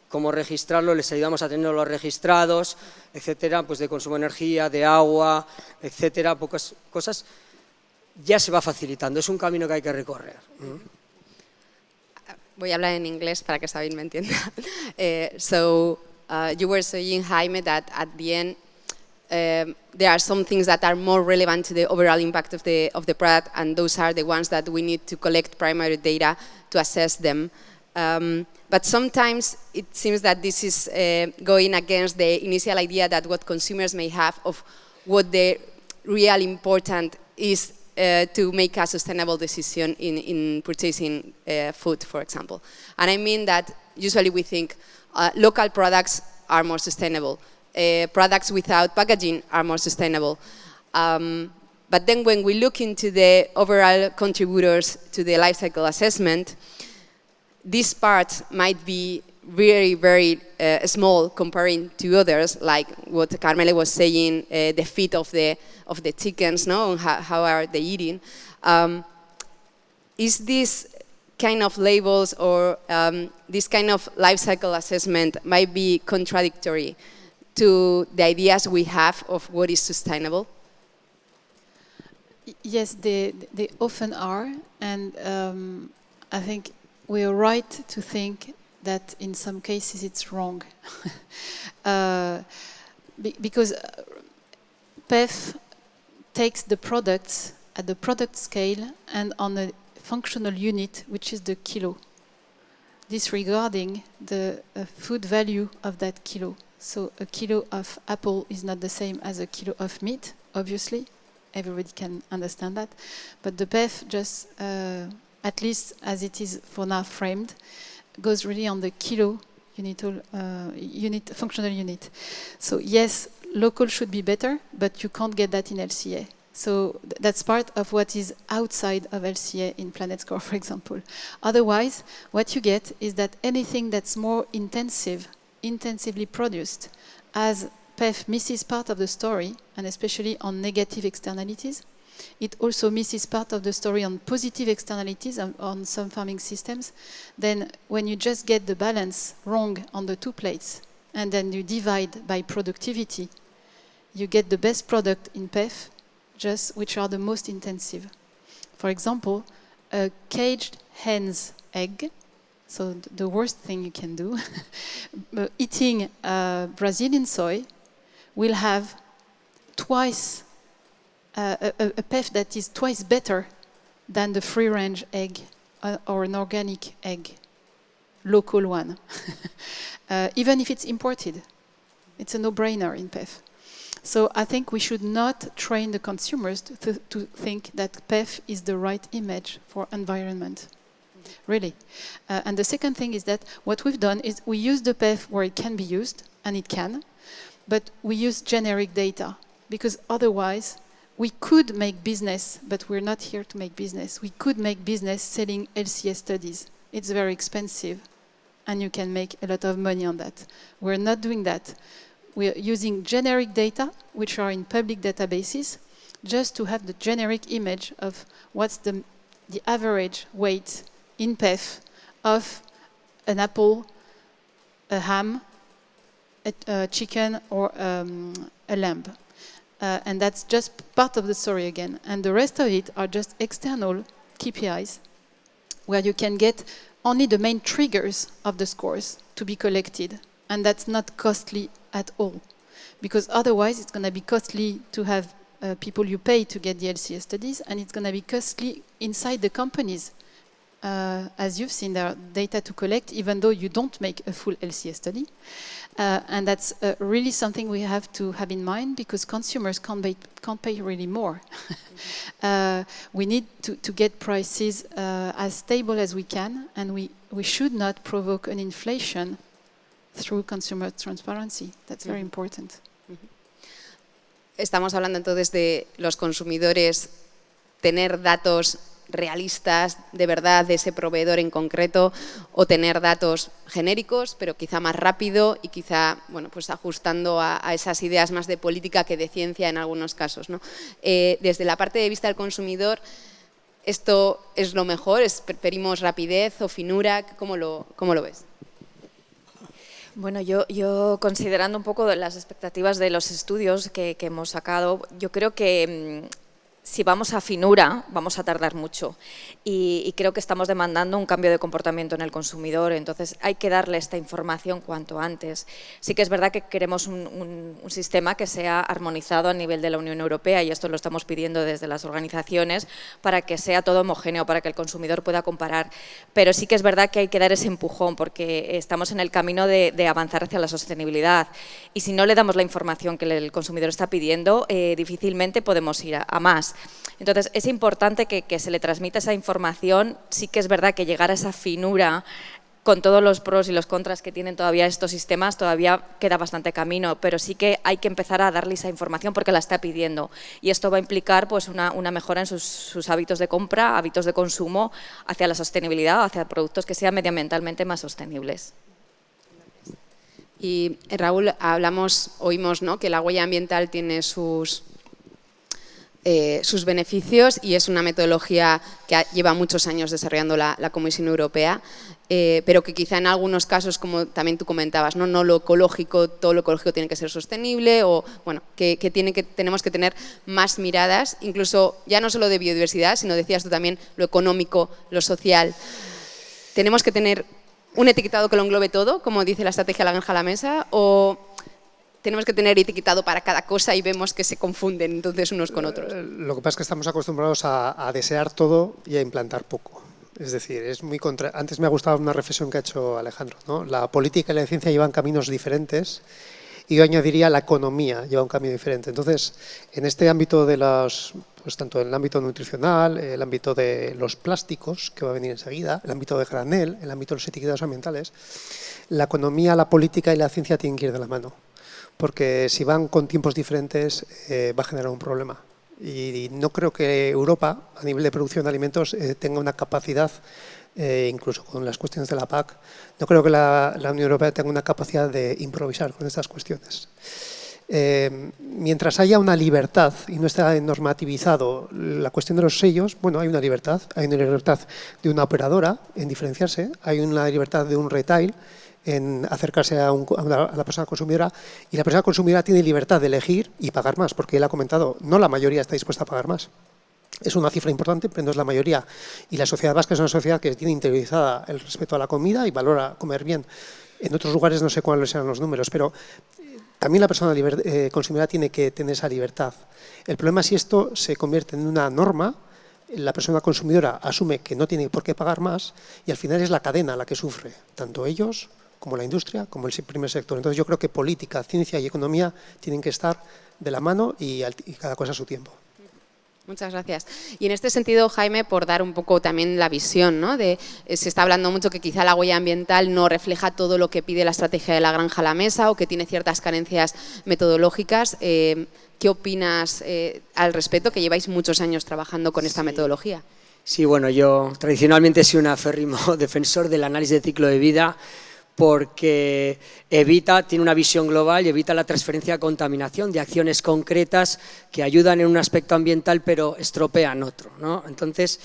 cómo registrarlo, les ayudamos a tenerlos registrados, etcétera, pues de consumo de energía, de agua, etcétera, pocas cosas, ya se va facilitando, es un camino que hay que recorrer. Voy a hablar en inglés para que Sabine me entienda. You were saying, Jaime, that at the end there are some things that are more relevant to the overall impact of the product, and those are the ones that we need to collect primary data to assess them. But sometimes it seems that this is going against the initial idea that what consumers may have of what the real important is to make a sustainable decision in purchasing food, for example. And I mean that usually we think local products are more sustainable, products without packaging are more sustainable. But then when we look into the overall contributors to the life cycle assessment, this part might be very, very small comparing to others, like what Carmele was saying, the feet of the chickens, no? How are they eating? Is this kind of labels or this kind of life cycle assessment might be contradictory to the ideas we have of what is sustainable? Yes, they often are, and I think we are right to think that in some cases it's wrong. Because PEF takes the products at the product scale and on a functional unit, which is the kilo, disregarding the food value of that kilo. So a kilo of apple is not the same as a kilo of meat, obviously. Everybody can understand that. But the PEF just, at least as it is for now framed, goes really on the kilo functional unit. So yes, local should be better, but you can't get that in LCA. So that's part of what is outside of LCA in Planet Score, for example. Otherwise, what you get is that anything that's more intensively produced, as PEF misses part of the story, and especially on negative externalities. It also misses part of the story on positive externalities on some farming systems. Then when you just get the balance wrong on the 2 plates, and then you divide by productivity, you get the best product in PEF, just which are the most intensive. For example, a caged hen's egg, so the worst thing you can do, eating Brazilian soy will have twice a PEF that is twice better than the free-range egg or an organic egg, local one, even if it's imported. It's a no-brainer in PEF. So I think we should not train the consumers to think that PEF is the right image for environment, really. And the second thing is that what we've done is we use the PEF where it can be used, and it can, but we use generic data, because otherwise we could make business, but we're not here to make business. We could make business selling LCA studies. It's very expensive, and you can make a lot of money on that. We're not doing that. We're using generic data, which are in public databases, just to have the generic image of what's the average weight in PEF of an apple, a ham, a chicken, or a lamb. And that's just part of the story again. And the rest of it are just external KPIs, where you can get only the main triggers of the scores to be collected. And that's not costly at all. because otherwise it's going to be costly to have people you pay to get the LCA studies, and it's going to be costly inside the companies. As you've seen, there are data to collect, even though you don't make a full LCA study. And that's really something we have to have in mind, because consumers can't pay really more. We need to get prices as stable as we can, and we should not provoke an inflation through consumer transparency. That's very important. Estamos hablando entonces de los consumidores, tener datos realistas de verdad de ese proveedor en concreto, o tener datos genéricos pero quizá más rápido y quizá pues ajustando a esas ideas más de política que de ciencia en algunos casos, ¿no? Desde la parte de vista del consumidor, ¿esto es lo mejor? ¿Preferimos rapidez o finura? ¿Cómo lo ves? Bueno, yo considerando un poco las expectativas de los estudios que hemos sacado, yo creo que si vamos a finura, vamos a tardar mucho, y creo que estamos demandando un cambio de comportamiento en el consumidor, entonces hay que darle esta información cuanto antes. Sí que es verdad que queremos un sistema que sea armonizado a nivel de la Unión Europea, y esto lo estamos pidiendo desde las organizaciones, para que sea todo homogéneo, para que el consumidor pueda comparar, pero sí que es verdad que hay que dar ese empujón, porque estamos en el camino de avanzar hacia la sostenibilidad, y si no le damos la información que el consumidor está pidiendo, difícilmente podemos ir a más. Entonces, es importante que se le transmita esa información. Sí que es verdad que llegar a esa finura, con todos los pros y los contras que tienen todavía estos sistemas, todavía queda bastante camino, pero sí que hay que empezar a darle esa información porque la está pidiendo, y esto va a implicar pues una mejora en sus hábitos de compra, hábitos de consumo, hacia la sostenibilidad, hacia productos que sean medioambientalmente más sostenibles. Y Raúl, oímos, ¿no?, que la huella ambiental tiene sus beneficios, y es una metodología que lleva muchos años desarrollando la Comisión Europea, pero que quizá en algunos casos, como también tú comentabas, no lo ecológico, todo lo ecológico tiene que ser sostenible, o bueno, que tenemos que tener más miradas, incluso ya no solo de biodiversidad, sino, decías tú también, lo económico, lo social. Tenemos que tener un etiquetado que lo englobe todo, como dice la estrategia La Granja a la Mesa, o tenemos que tener etiquetado para cada cosa y vemos que se confunden entonces unos con otros. Lo que pasa es que estamos acostumbrados a desear todo y a implantar poco. Es decir, antes me ha gustado una reflexión que ha hecho Alejandro, ¿no? La política y la ciencia llevan caminos diferentes, y yo añadiría la economía lleva un camino diferente. Entonces, en este ámbito de pues tanto en el ámbito nutricional, el ámbito de los plásticos, que va a venir enseguida, el ámbito de granel, el ámbito de los etiquetados ambientales, la economía, la política y la ciencia tienen que ir de la mano, porque si van con tiempos diferentes va a generar un problema. Y no creo que Europa, a nivel de producción de alimentos, tenga una capacidad, incluso con las cuestiones de la PAC, no creo que la Unión Europea tenga una capacidad de improvisar con estas cuestiones. Mientras haya una libertad y no esté normativizado la cuestión de los sellos, bueno, hay una libertad de una operadora en diferenciarse, hay una libertad de un retail en acercarse a la persona consumidora, y la persona consumidora tiene libertad de elegir y pagar más, porque él ha comentado, no la mayoría está dispuesta a pagar más. Es una cifra importante, pero no es la mayoría. Y la sociedad vasca es una sociedad que tiene interiorizada el respeto a la comida y valora comer bien. En otros lugares no sé cuáles serán los números, pero también la persona consumidora tiene que tener esa libertad. El problema es si esto se convierte en una norma, la persona consumidora asume que no tiene por qué pagar más, y al final es la cadena la que sufre, tanto ellos como la industria, como el primer sector. Entonces yo creo que política, ciencia y economía tienen que estar de la mano, y cada cosa a su tiempo. Muchas gracias. Y en este sentido, Jaime, por dar un poco también la visión, ¿no? Se está hablando mucho que quizá la huella ambiental no refleja todo lo que pide la estrategia de La Granja a la Mesa, o que tiene ciertas carencias metodológicas. ¿Qué opinas al respecto, que lleváis muchos años trabajando con esta metodología? Sí, bueno, yo tradicionalmente he sido un aférrimo defensor del análisis de ciclo de vida, porque tiene una visión global y evita la transferencia de contaminación de acciones concretas que ayudan en un aspecto ambiental pero estropean otro, ¿no? Entonces,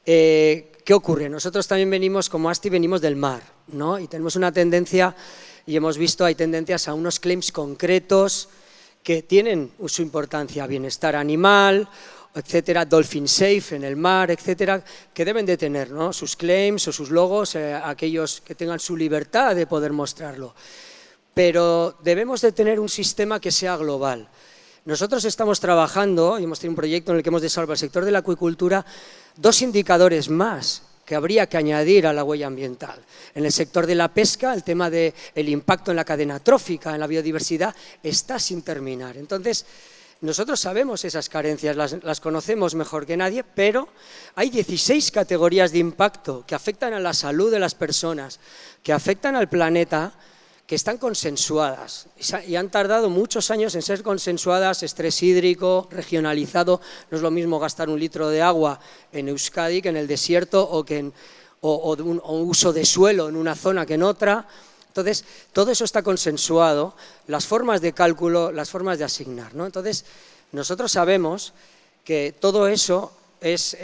¿qué ocurre? Nosotros también venimos, como ASTI, venimos del mar, ¿no? Y tenemos una tendencia, y hemos visto, hay tendencias a unos claims concretos que tienen su importancia, bienestar animal, etcétera, dolphin safe en el mar, etcétera, que deben de tener, ¿no?, sus claims o sus logos, aquellos que tengan su libertad de poder mostrarlo. pero debemos de tener un sistema que sea global. Nosotros estamos trabajando, y hemos tenido un proyecto en el que hemos desarrollado para el sector de la acuicultura 2 indicadores más que habría que añadir a la huella ambiental. En el sector de la pesca, el tema del impacto en la cadena trófica, en la biodiversidad, está sin terminar. Entonces, nosotros sabemos esas carencias, las conocemos mejor que nadie, pero hay 16 categorías de impacto que afectan a la salud de las personas, que afectan al planeta, que están consensuadas y han tardado muchos años en ser consensuadas. Estrés hídrico, regionalizado, no es lo mismo gastar 1 litro de agua en Euskadi que en el desierto o uso de suelo en una zona que en otra. Entonces, todo eso está consensuado, las formas de cálculo, las formas de asignar, ¿no? Entonces, nosotros sabemos que todo eso es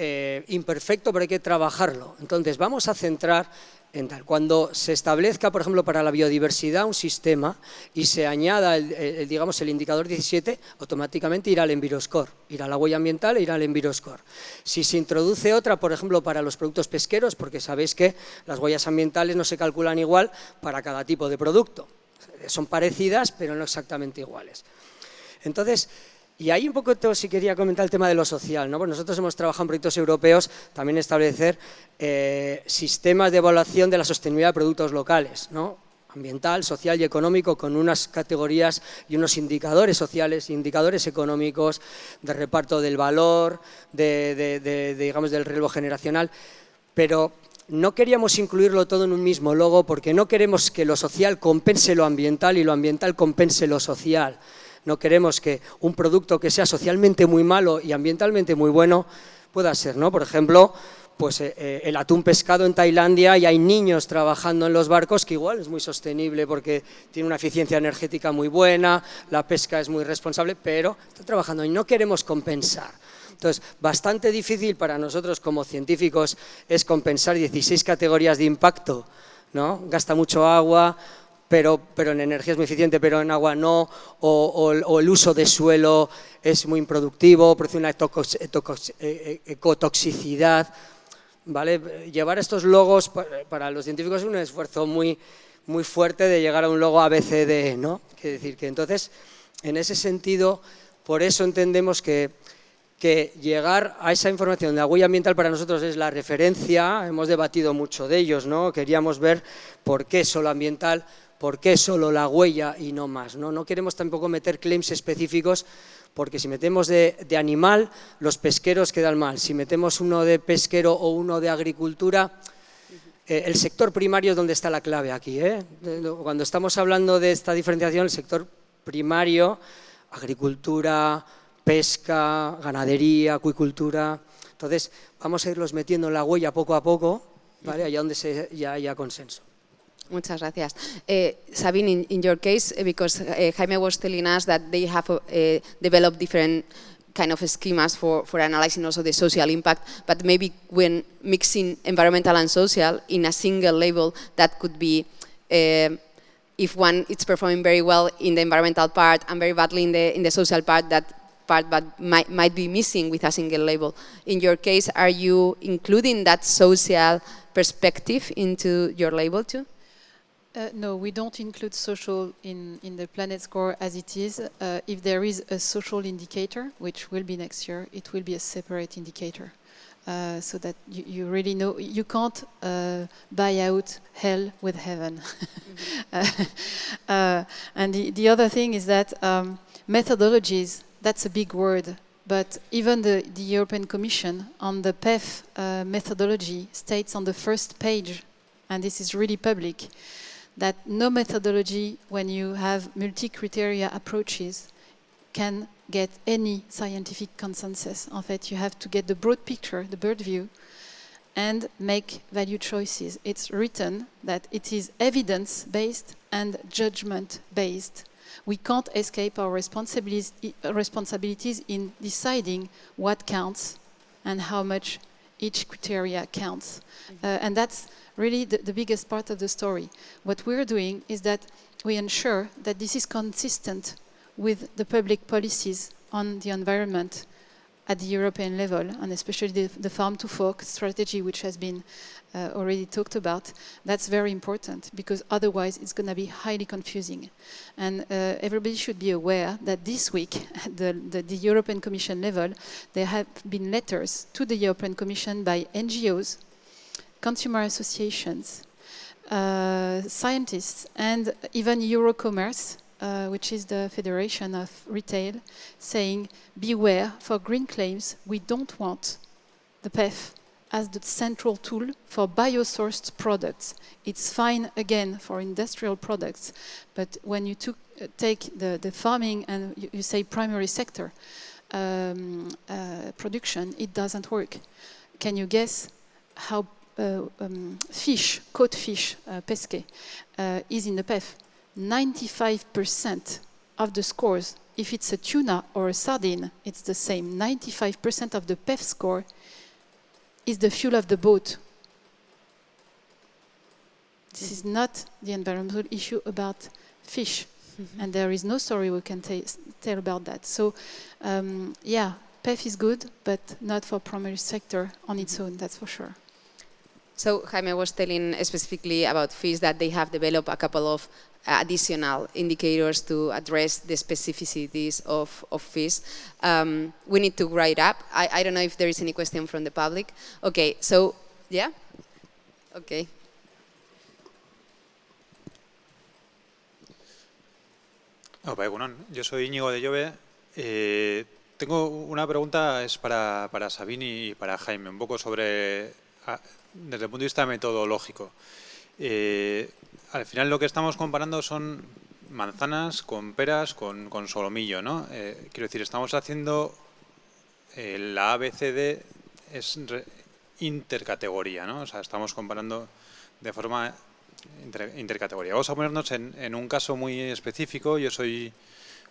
imperfecto, pero hay que trabajarlo. Entonces, vamos a centrar en tal. Cuando se establezca, por ejemplo, para la biodiversidad un sistema y se añada digamos, el indicador 17, automáticamente irá al Enviroscore, irá a la huella ambiental e irá al Enviroscore. Si se introduce otra, por ejemplo, para los productos pesqueros, porque sabéis que las huellas ambientales no se calculan igual para cada tipo de producto. Son parecidas, pero no exactamente iguales. Entonces, y ahí un poco sí quería comentar el tema de lo social, ¿no? Pues nosotros hemos trabajado en proyectos europeos también establecer sistemas de evaluación de la sostenibilidad de productos locales, ¿no? Ambiental, social y económico, con unas categorías y unos indicadores sociales, indicadores económicos, de reparto del valor, digamos, del relevo generacional, pero no queríamos incluirlo todo en un mismo logo porque no queremos que lo social compense lo ambiental y lo ambiental compense lo social. No queremos que un producto que sea socialmente muy malo y ambientalmente muy bueno pueda ser, ¿no? Por ejemplo, pues el atún pescado en Tailandia, y hay niños trabajando en los barcos que igual es muy sostenible porque tiene una eficiencia energética muy buena, la pesca es muy responsable, pero están trabajando y no queremos compensar. Entonces, bastante difícil para nosotros como científicos es compensar 16 categorías de impacto, ¿no? Gasta mucho agua, pero en energía es muy eficiente, pero en agua no, o el uso de suelo es muy improductivo, produce una ecotoxicidad, ¿vale? Llevar estos logos para los científicos es un esfuerzo muy fuerte de llegar a un logo ABCD, ¿no? Quiere decir que entonces, en ese sentido, por eso entendemos que llegar a esa información de la huella ambiental para nosotros es la referencia. Hemos debatido mucho de ellos, ¿no? Queríamos ver por qué solo ambiental, por qué solo la huella y no más, ¿no? No queremos tampoco meter claims específicos, porque si metemos de animal, los pesqueros quedan mal. Si metemos uno de pesquero o uno de agricultura, el sector primario es donde está la clave aquí, ¿eh? Cuando estamos hablando de esta diferenciación, el sector primario, agricultura, pesca, ganadería, acuicultura. Entonces, vamos a irlos metiendo en la huella poco a poco, ¿vale? Allá donde ya haya consenso. Muchas gracias. Sabine, in your case, because Jaime was telling us that they have developed different kind of schemas for analyzing also the social impact, but maybe when mixing environmental and social in a single label, that could be, if one is performing very well in the environmental part and very badly in the social part, that part but might be missing with a single label. In your case, are you including that social perspective into your label too? No, we don't include social in the Planet Score as it is. If there is a social indicator, which will be next year, it will be a separate indicator. So that you really know, you can't buy out hell with heaven. And the other thing is that methodologies, that's a big word, but even the European Commission on the PEF methodology states on the first page, and this is really public, that no methodology, when you have multi-criteria approaches, can get any scientific consensus. En fait, you have to get the broad picture, the bird view, and make value choices. It's written that it is evidence-based and judgment-based. We can't escape our responsibilities in deciding what counts and how much each criteria counts. And that's really the biggest part of the story. What we're doing is that we ensure that this is consistent with the public policies on the environment at the European level, and especially the farm-to-fork strategy, which has been already talked about, that's very important, because otherwise it's going to be highly confusing. And everybody should be aware that this week, at the European Commission level, there have been letters to the European Commission by NGOs, consumer associations, scientists, and even Eurocommerce, which is the Federation of Retail, saying, beware, for green claims, we don't want the PEF as the central tool for biosourced products. It's fine, again, for industrial products, but when you take the farming and you say primary sector production, it doesn't work. Can you guess how fish, caught fish, pesqué, is in the PEF? 95% of the scores, if it's a tuna or a sardine, it's the same. 95% of the PEF score is the fuel of the boat. This is not the environmental issue about fish. And there is no story we can tell about that. So, yeah, PEF is good, but not for primary sector on its own, that's for sure. So Jaime was telling specifically about fish that they have developed a couple of additional indicators to address the specificities of fish. We need to write up. I don't know if there is any question from the public. Okay, so, yeah? Okay. Opa, egunon. Yo soy Íñigo de Llove. Tengo una pregunta, es para Sabine y para Jaime, un poco sobre, desde el punto de vista metodológico. Al final lo que estamos comparando son manzanas con peras con solomillo, ¿no? Quiero decir, estamos haciendo la ABCD es intercategoría, ¿no? O sea, estamos comparando de forma intercategoría. Vamos a ponernos en un caso muy específico. Yo soy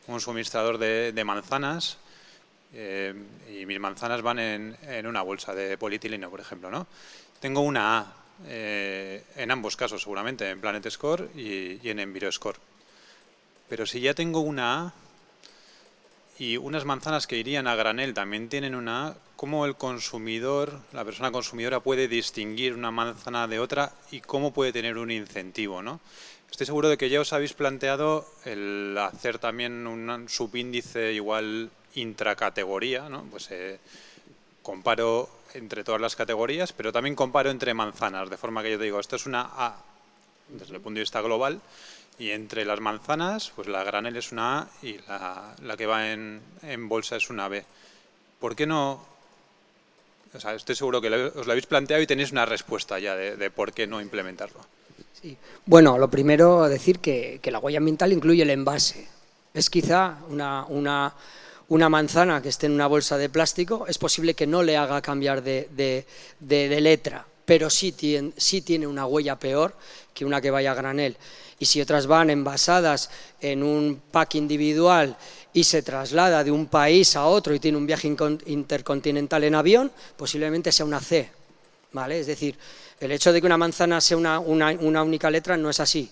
un suministrador de manzanas y mis manzanas van en una bolsa de polietileno, por ejemplo, ¿no? Tengo una A en ambos casos, seguramente, en Planet Score y en EnviroScore. Pero si ya tengo una A y unas manzanas que irían a granel también tienen una A, ¿cómo el consumidor, la persona consumidora, puede distinguir una manzana de otra y cómo puede tener un incentivo, ¿no? Estoy seguro de que ya os habéis planteado el hacer también un subíndice igual intracategoría, ¿no? Pues comparo entre todas las categorías, pero también comparo entre manzanas, de forma que yo te digo, esto es una A desde el punto de vista global, y entre las manzanas, pues la granel es una A y la que va en bolsa es una B. ¿Por qué no? O sea, estoy seguro que os lo habéis planteado y tenéis una respuesta ya de por qué no implementarlo. Sí. Bueno, lo primero decir que la huella ambiental incluye el envase. Es quizá una manzana que esté en una bolsa de plástico, es posible que no le haga cambiar de letra, pero sí tiene una huella peor que una que vaya a granel. Y si otras van envasadas en un pack individual y se traslada de un país a otro y tiene un viaje intercontinental en avión, posiblemente sea una C, ¿vale? Es decir, el hecho de que una manzana sea una única letra no es así.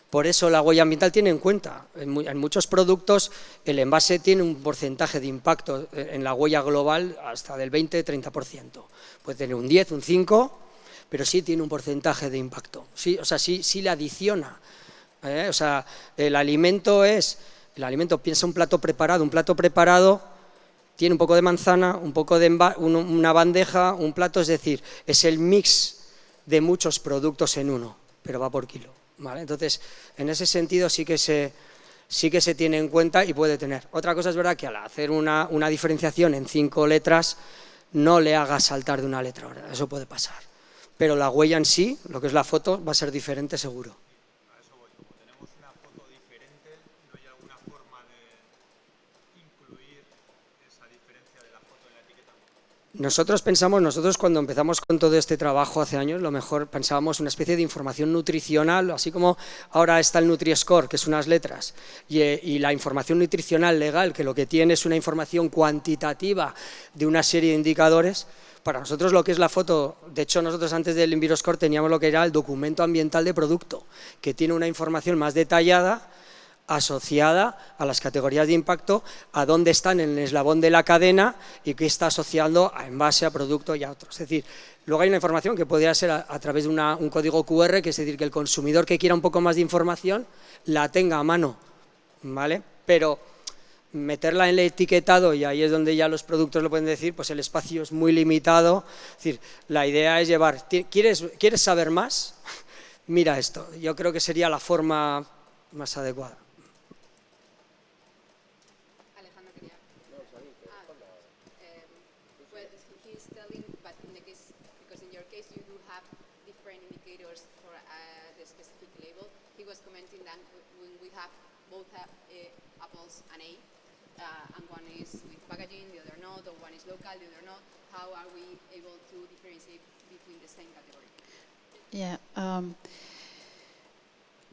Por eso la huella ambiental tiene en cuenta. En muchos productos el envase tiene un porcentaje de impacto en la huella global hasta del 20-30%. Puede tener un 10, un 5, pero sí tiene un porcentaje de impacto. Sí, o sea, sí le adiciona. O sea, el alimento, piensa un plato preparado tiene un poco de manzana, un poco de una bandeja, un plato, es decir, es el mix de muchos productos en uno, pero va por kilo, ¿vale? Entonces, en ese sentido sí que se tiene en cuenta y puede tener. Otra cosa es verdad que al hacer una diferenciación en 5 letras no le haga saltar de una letra, eso puede pasar. Pero la huella en sí, lo que es la foto, va a ser diferente seguro. Nosotros cuando empezamos con todo este trabajo hace años, lo mejor pensábamos una especie de información nutricional, así como ahora está el Nutri-Score, que es unas letras, y la información nutricional legal, que lo que tiene es una información cuantitativa de una serie de indicadores. Para nosotros lo que es la foto, de hecho nosotros antes del EnviroScore teníamos lo que era el documento ambiental de producto, que tiene una información más detallada asociada a las categorías de impacto, a dónde están en el eslabón de la cadena y qué está asociando a envase, a producto y a otros. Es decir, luego hay una información que podría ser a través de un código QR, que es decir, que el consumidor que quiera un poco más de información la tenga a mano, ¿vale? Pero meterla en el etiquetado, y ahí es donde ya los productos lo pueden decir, pues el espacio es muy limitado. Es decir, la idea es llevar, ¿quieres saber más? Mira esto, yo creo que sería la forma más adecuada. And one is with packaging, the other not, or one is local, the other not. How are we able to differentiate between the same category? Yeah.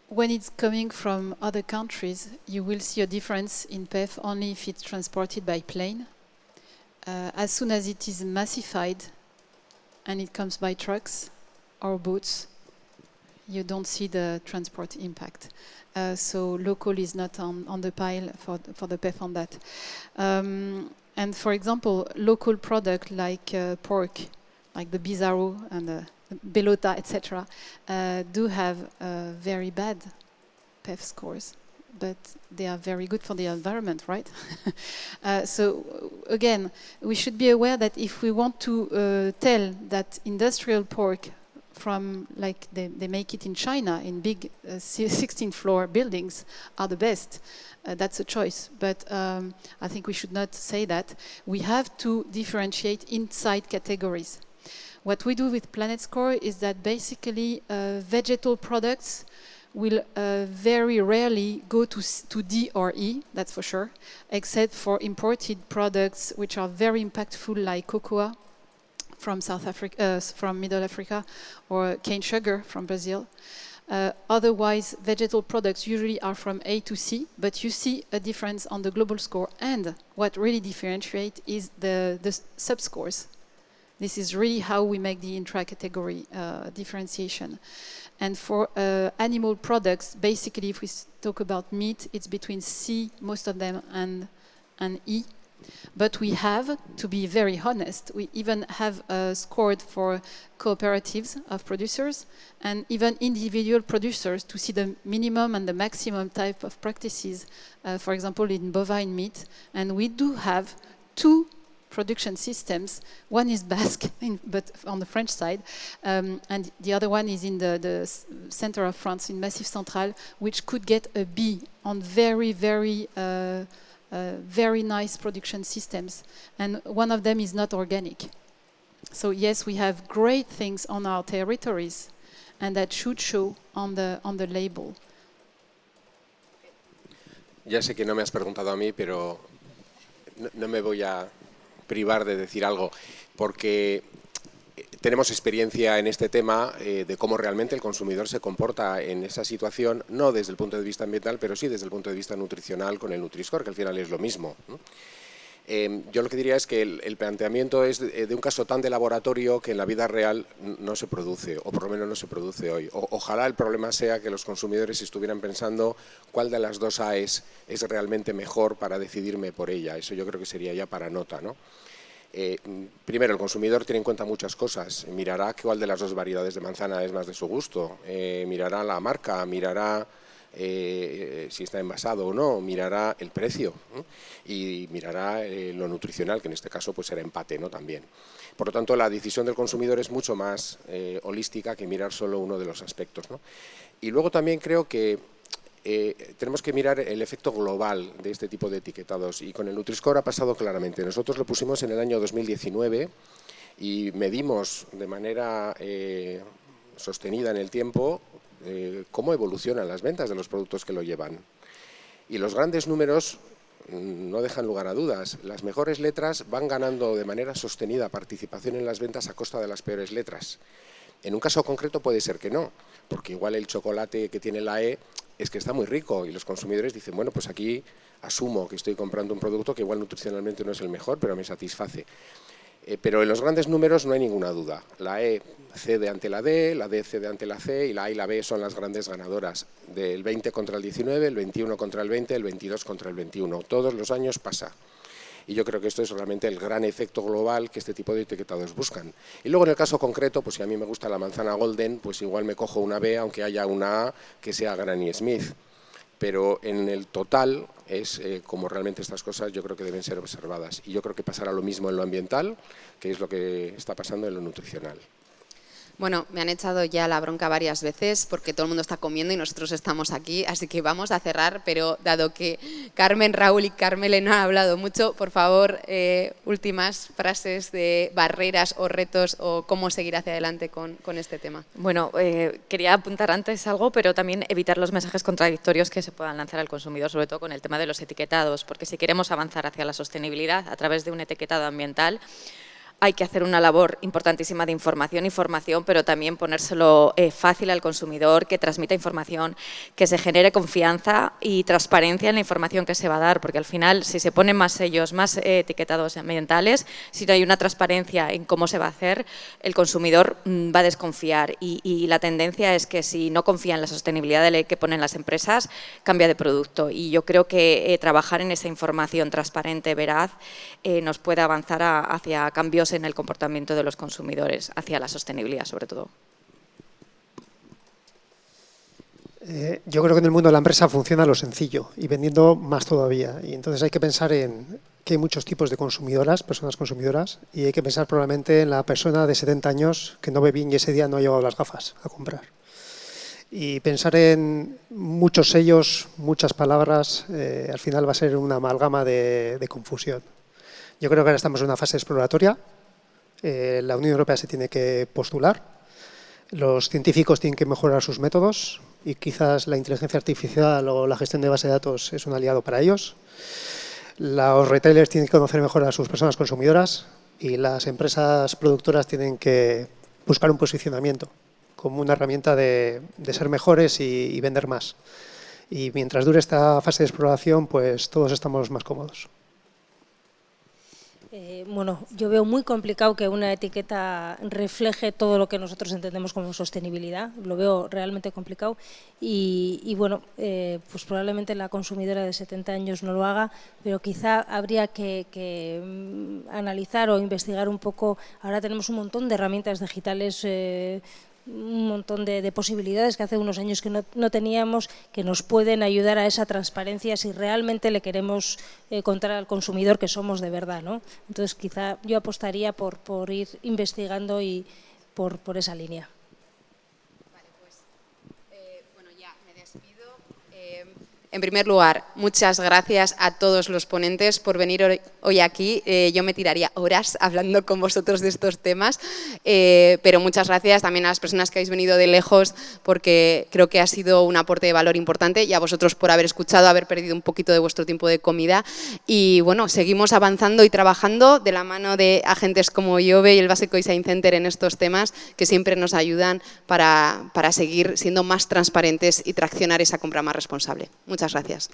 When it's coming from other countries, you will see a difference in PEF only if it's transported by plane. As soon as it is massified and it comes by trucks or boats, you don't see the transport impact. So local is not on the pile for the PEF on that. And for example, local product like pork, like the Bizarro and the Belota, etc., do have very bad PEF scores, but they are very good for the environment, right? So again, we should be aware that if we want to tell that industrial pork from, like they make it in China in big 16-floor buildings are the best, that's a choice. But I think we should not say that. We have to differentiate inside categories. What we do with Planet Score is that basically vegetal products will very rarely go to D or E, that's for sure, except for imported products which are very impactful, like cocoa from South Africa, from Middle Africa, or cane sugar from Brazil. Otherwise, vegetal products usually are from A to C, but you see a difference on the global score. And what really differentiates is the sub-scores. This is really how we make the intra-category differentiation. And for animal products, basically, if we talk about meat, it's between C, most of them, and E. But we have, to be very honest, we even have scored for cooperatives of producers and even individual producers to see the minimum and the maximum type of practices, for example, in bovine meat. And we do have 2 production systems. One is Basque, but on the French side, and the other one is in the center of France, in Massif Central, which could get a B on very, very very nice production systems, and one of them is not organic. So yes, we have great things on our territories, and that should show on the label. Ya sé que no me has preguntado a mí, pero no me voy a privar de decir algo, porque tenemos experiencia en este tema de cómo realmente el consumidor se comporta en esa situación, no desde el punto de vista ambiental, pero sí desde el punto de vista nutricional con el Nutri-Score, que al final es lo mismo, ¿no? Yo lo que diría es que el planteamiento es de un caso tan de laboratorio que en la vida real no se produce, o por lo menos no se produce hoy. Ojalá el problema sea que los consumidores estuvieran pensando cuál de las dos A es realmente mejor para decidirme por ella. Eso yo creo que sería ya para nota, ¿no? Primero, el consumidor tiene en cuenta muchas cosas. Mirará cuál de las 2 variedades de manzana es más de su gusto, mirará la marca, mirará si está envasado o no, mirará el precio, ¿no? Y mirará lo nutricional, que en este caso pues será empate, ¿no? También. Por lo tanto, la decisión del consumidor es mucho más holística que mirar solo uno de los aspectos, ¿no? Y luego también creo que tenemos que mirar el efecto global de este tipo de etiquetados, y con el Nutri-Score ha pasado claramente. Nosotros lo pusimos en el año 2019 y medimos de manera sostenida en el tiempo cómo evolucionan las ventas de los productos que lo llevan. Y los grandes números no dejan lugar a dudas. Las mejores letras van ganando de manera sostenida participación en las ventas a costa de las peores letras. En un caso concreto puede ser que no, porque igual el chocolate que tiene la E es que está muy rico y los consumidores dicen, bueno, pues aquí asumo que estoy comprando un producto que igual nutricionalmente no es el mejor, pero me satisface. Pero en los grandes números no hay ninguna duda. La E cede ante la D cede ante la C y la A y la B son las grandes ganadoras. Del 20 contra el 19, el 21 contra el 20, el 22 contra el 21. Todos los años pasa. Y yo creo que esto es realmente el gran efecto global que este tipo de etiquetados buscan. Y luego en el caso concreto, pues si a mí me gusta la manzana golden, pues igual me cojo una B, aunque haya una A que sea Granny Smith. Pero en el total es como realmente estas cosas yo creo que deben ser observadas. Y yo creo que pasará lo mismo en lo ambiental, que es lo que está pasando en lo nutricional. Bueno, me han echado ya la bronca varias veces porque todo el mundo está comiendo y nosotros estamos aquí, así que vamos a cerrar, pero dado que Carmen, Raúl y Carmele no han hablado mucho, por favor, últimas frases de barreras o retos o cómo seguir hacia adelante con este tema. Bueno, quería apuntar antes algo, pero también evitar los mensajes contradictorios que se puedan lanzar al consumidor, sobre todo con el tema de los etiquetados, porque si queremos avanzar hacia la sostenibilidad a través de un etiquetado ambiental, hay que hacer una labor importantísima de información, pero también ponérselo fácil al consumidor, que transmita información, que se genere confianza y transparencia en la información que se va a dar, porque al final, si se ponen más sellos, más etiquetados ambientales, si no hay una transparencia en cómo se va a hacer, el consumidor va a desconfiar y la tendencia es que si no confía en la sostenibilidad de ley que ponen las empresas, cambia de producto. Y yo creo que trabajar en esa información transparente, veraz, nos puede avanzar hacia cambios en el comportamiento de los consumidores, hacia la sostenibilidad sobre todo. Yo creo que en el mundo de la empresa funciona lo sencillo y vendiendo más todavía. Y entonces hay que pensar en que hay muchos tipos de consumidoras, personas consumidoras, y hay que pensar probablemente en la persona de 70 años que no ve bien y ese día no ha llevado las gafas a comprar. Y pensar en muchos sellos, muchas palabras, al final va a ser una amalgama de confusión. Yo creo que ahora estamos en una fase exploratoria. La Unión Europea se tiene que postular, los científicos tienen que mejorar sus métodos y quizás la inteligencia artificial o la gestión de base de datos es un aliado para ellos. Los retailers tienen que conocer mejor a sus personas consumidoras y las empresas productoras tienen que buscar un posicionamiento como una herramienta de ser mejores y vender más. Y mientras dure esta fase de exploración, pues todos estamos más cómodos. Bueno, yo veo muy complicado que una etiqueta refleje todo lo que nosotros entendemos como sostenibilidad. Lo veo realmente complicado y bueno, pues probablemente la consumidora de 70 años no lo haga, pero quizá habría que analizar o investigar un poco. Ahora tenemos un montón de herramientas digitales, un montón de posibilidades que hace unos años que no teníamos, que nos pueden ayudar a esa transparencia si realmente le queremos contar al consumidor que somos de verdad, ¿no? Entonces quizá yo apostaría por ir investigando y por esa línea. Vale, pues bueno, ya me despido. En primer lugar, muchas gracias a todos los ponentes por venir hoy aquí. Yo me tiraría horas hablando con vosotros de estos temas, pero muchas gracias también a las personas que habéis venido de lejos, porque creo que ha sido un aporte de valor importante, y a vosotros por haber escuchado, haber perdido un poquito de vuestro tiempo de comida. Y bueno, seguimos avanzando y trabajando de la mano de agentes como IOBE y el Basque Design Center en estos temas, que siempre nos ayudan para seguir siendo más transparentes y traccionar esa compra más responsable. Muchas gracias.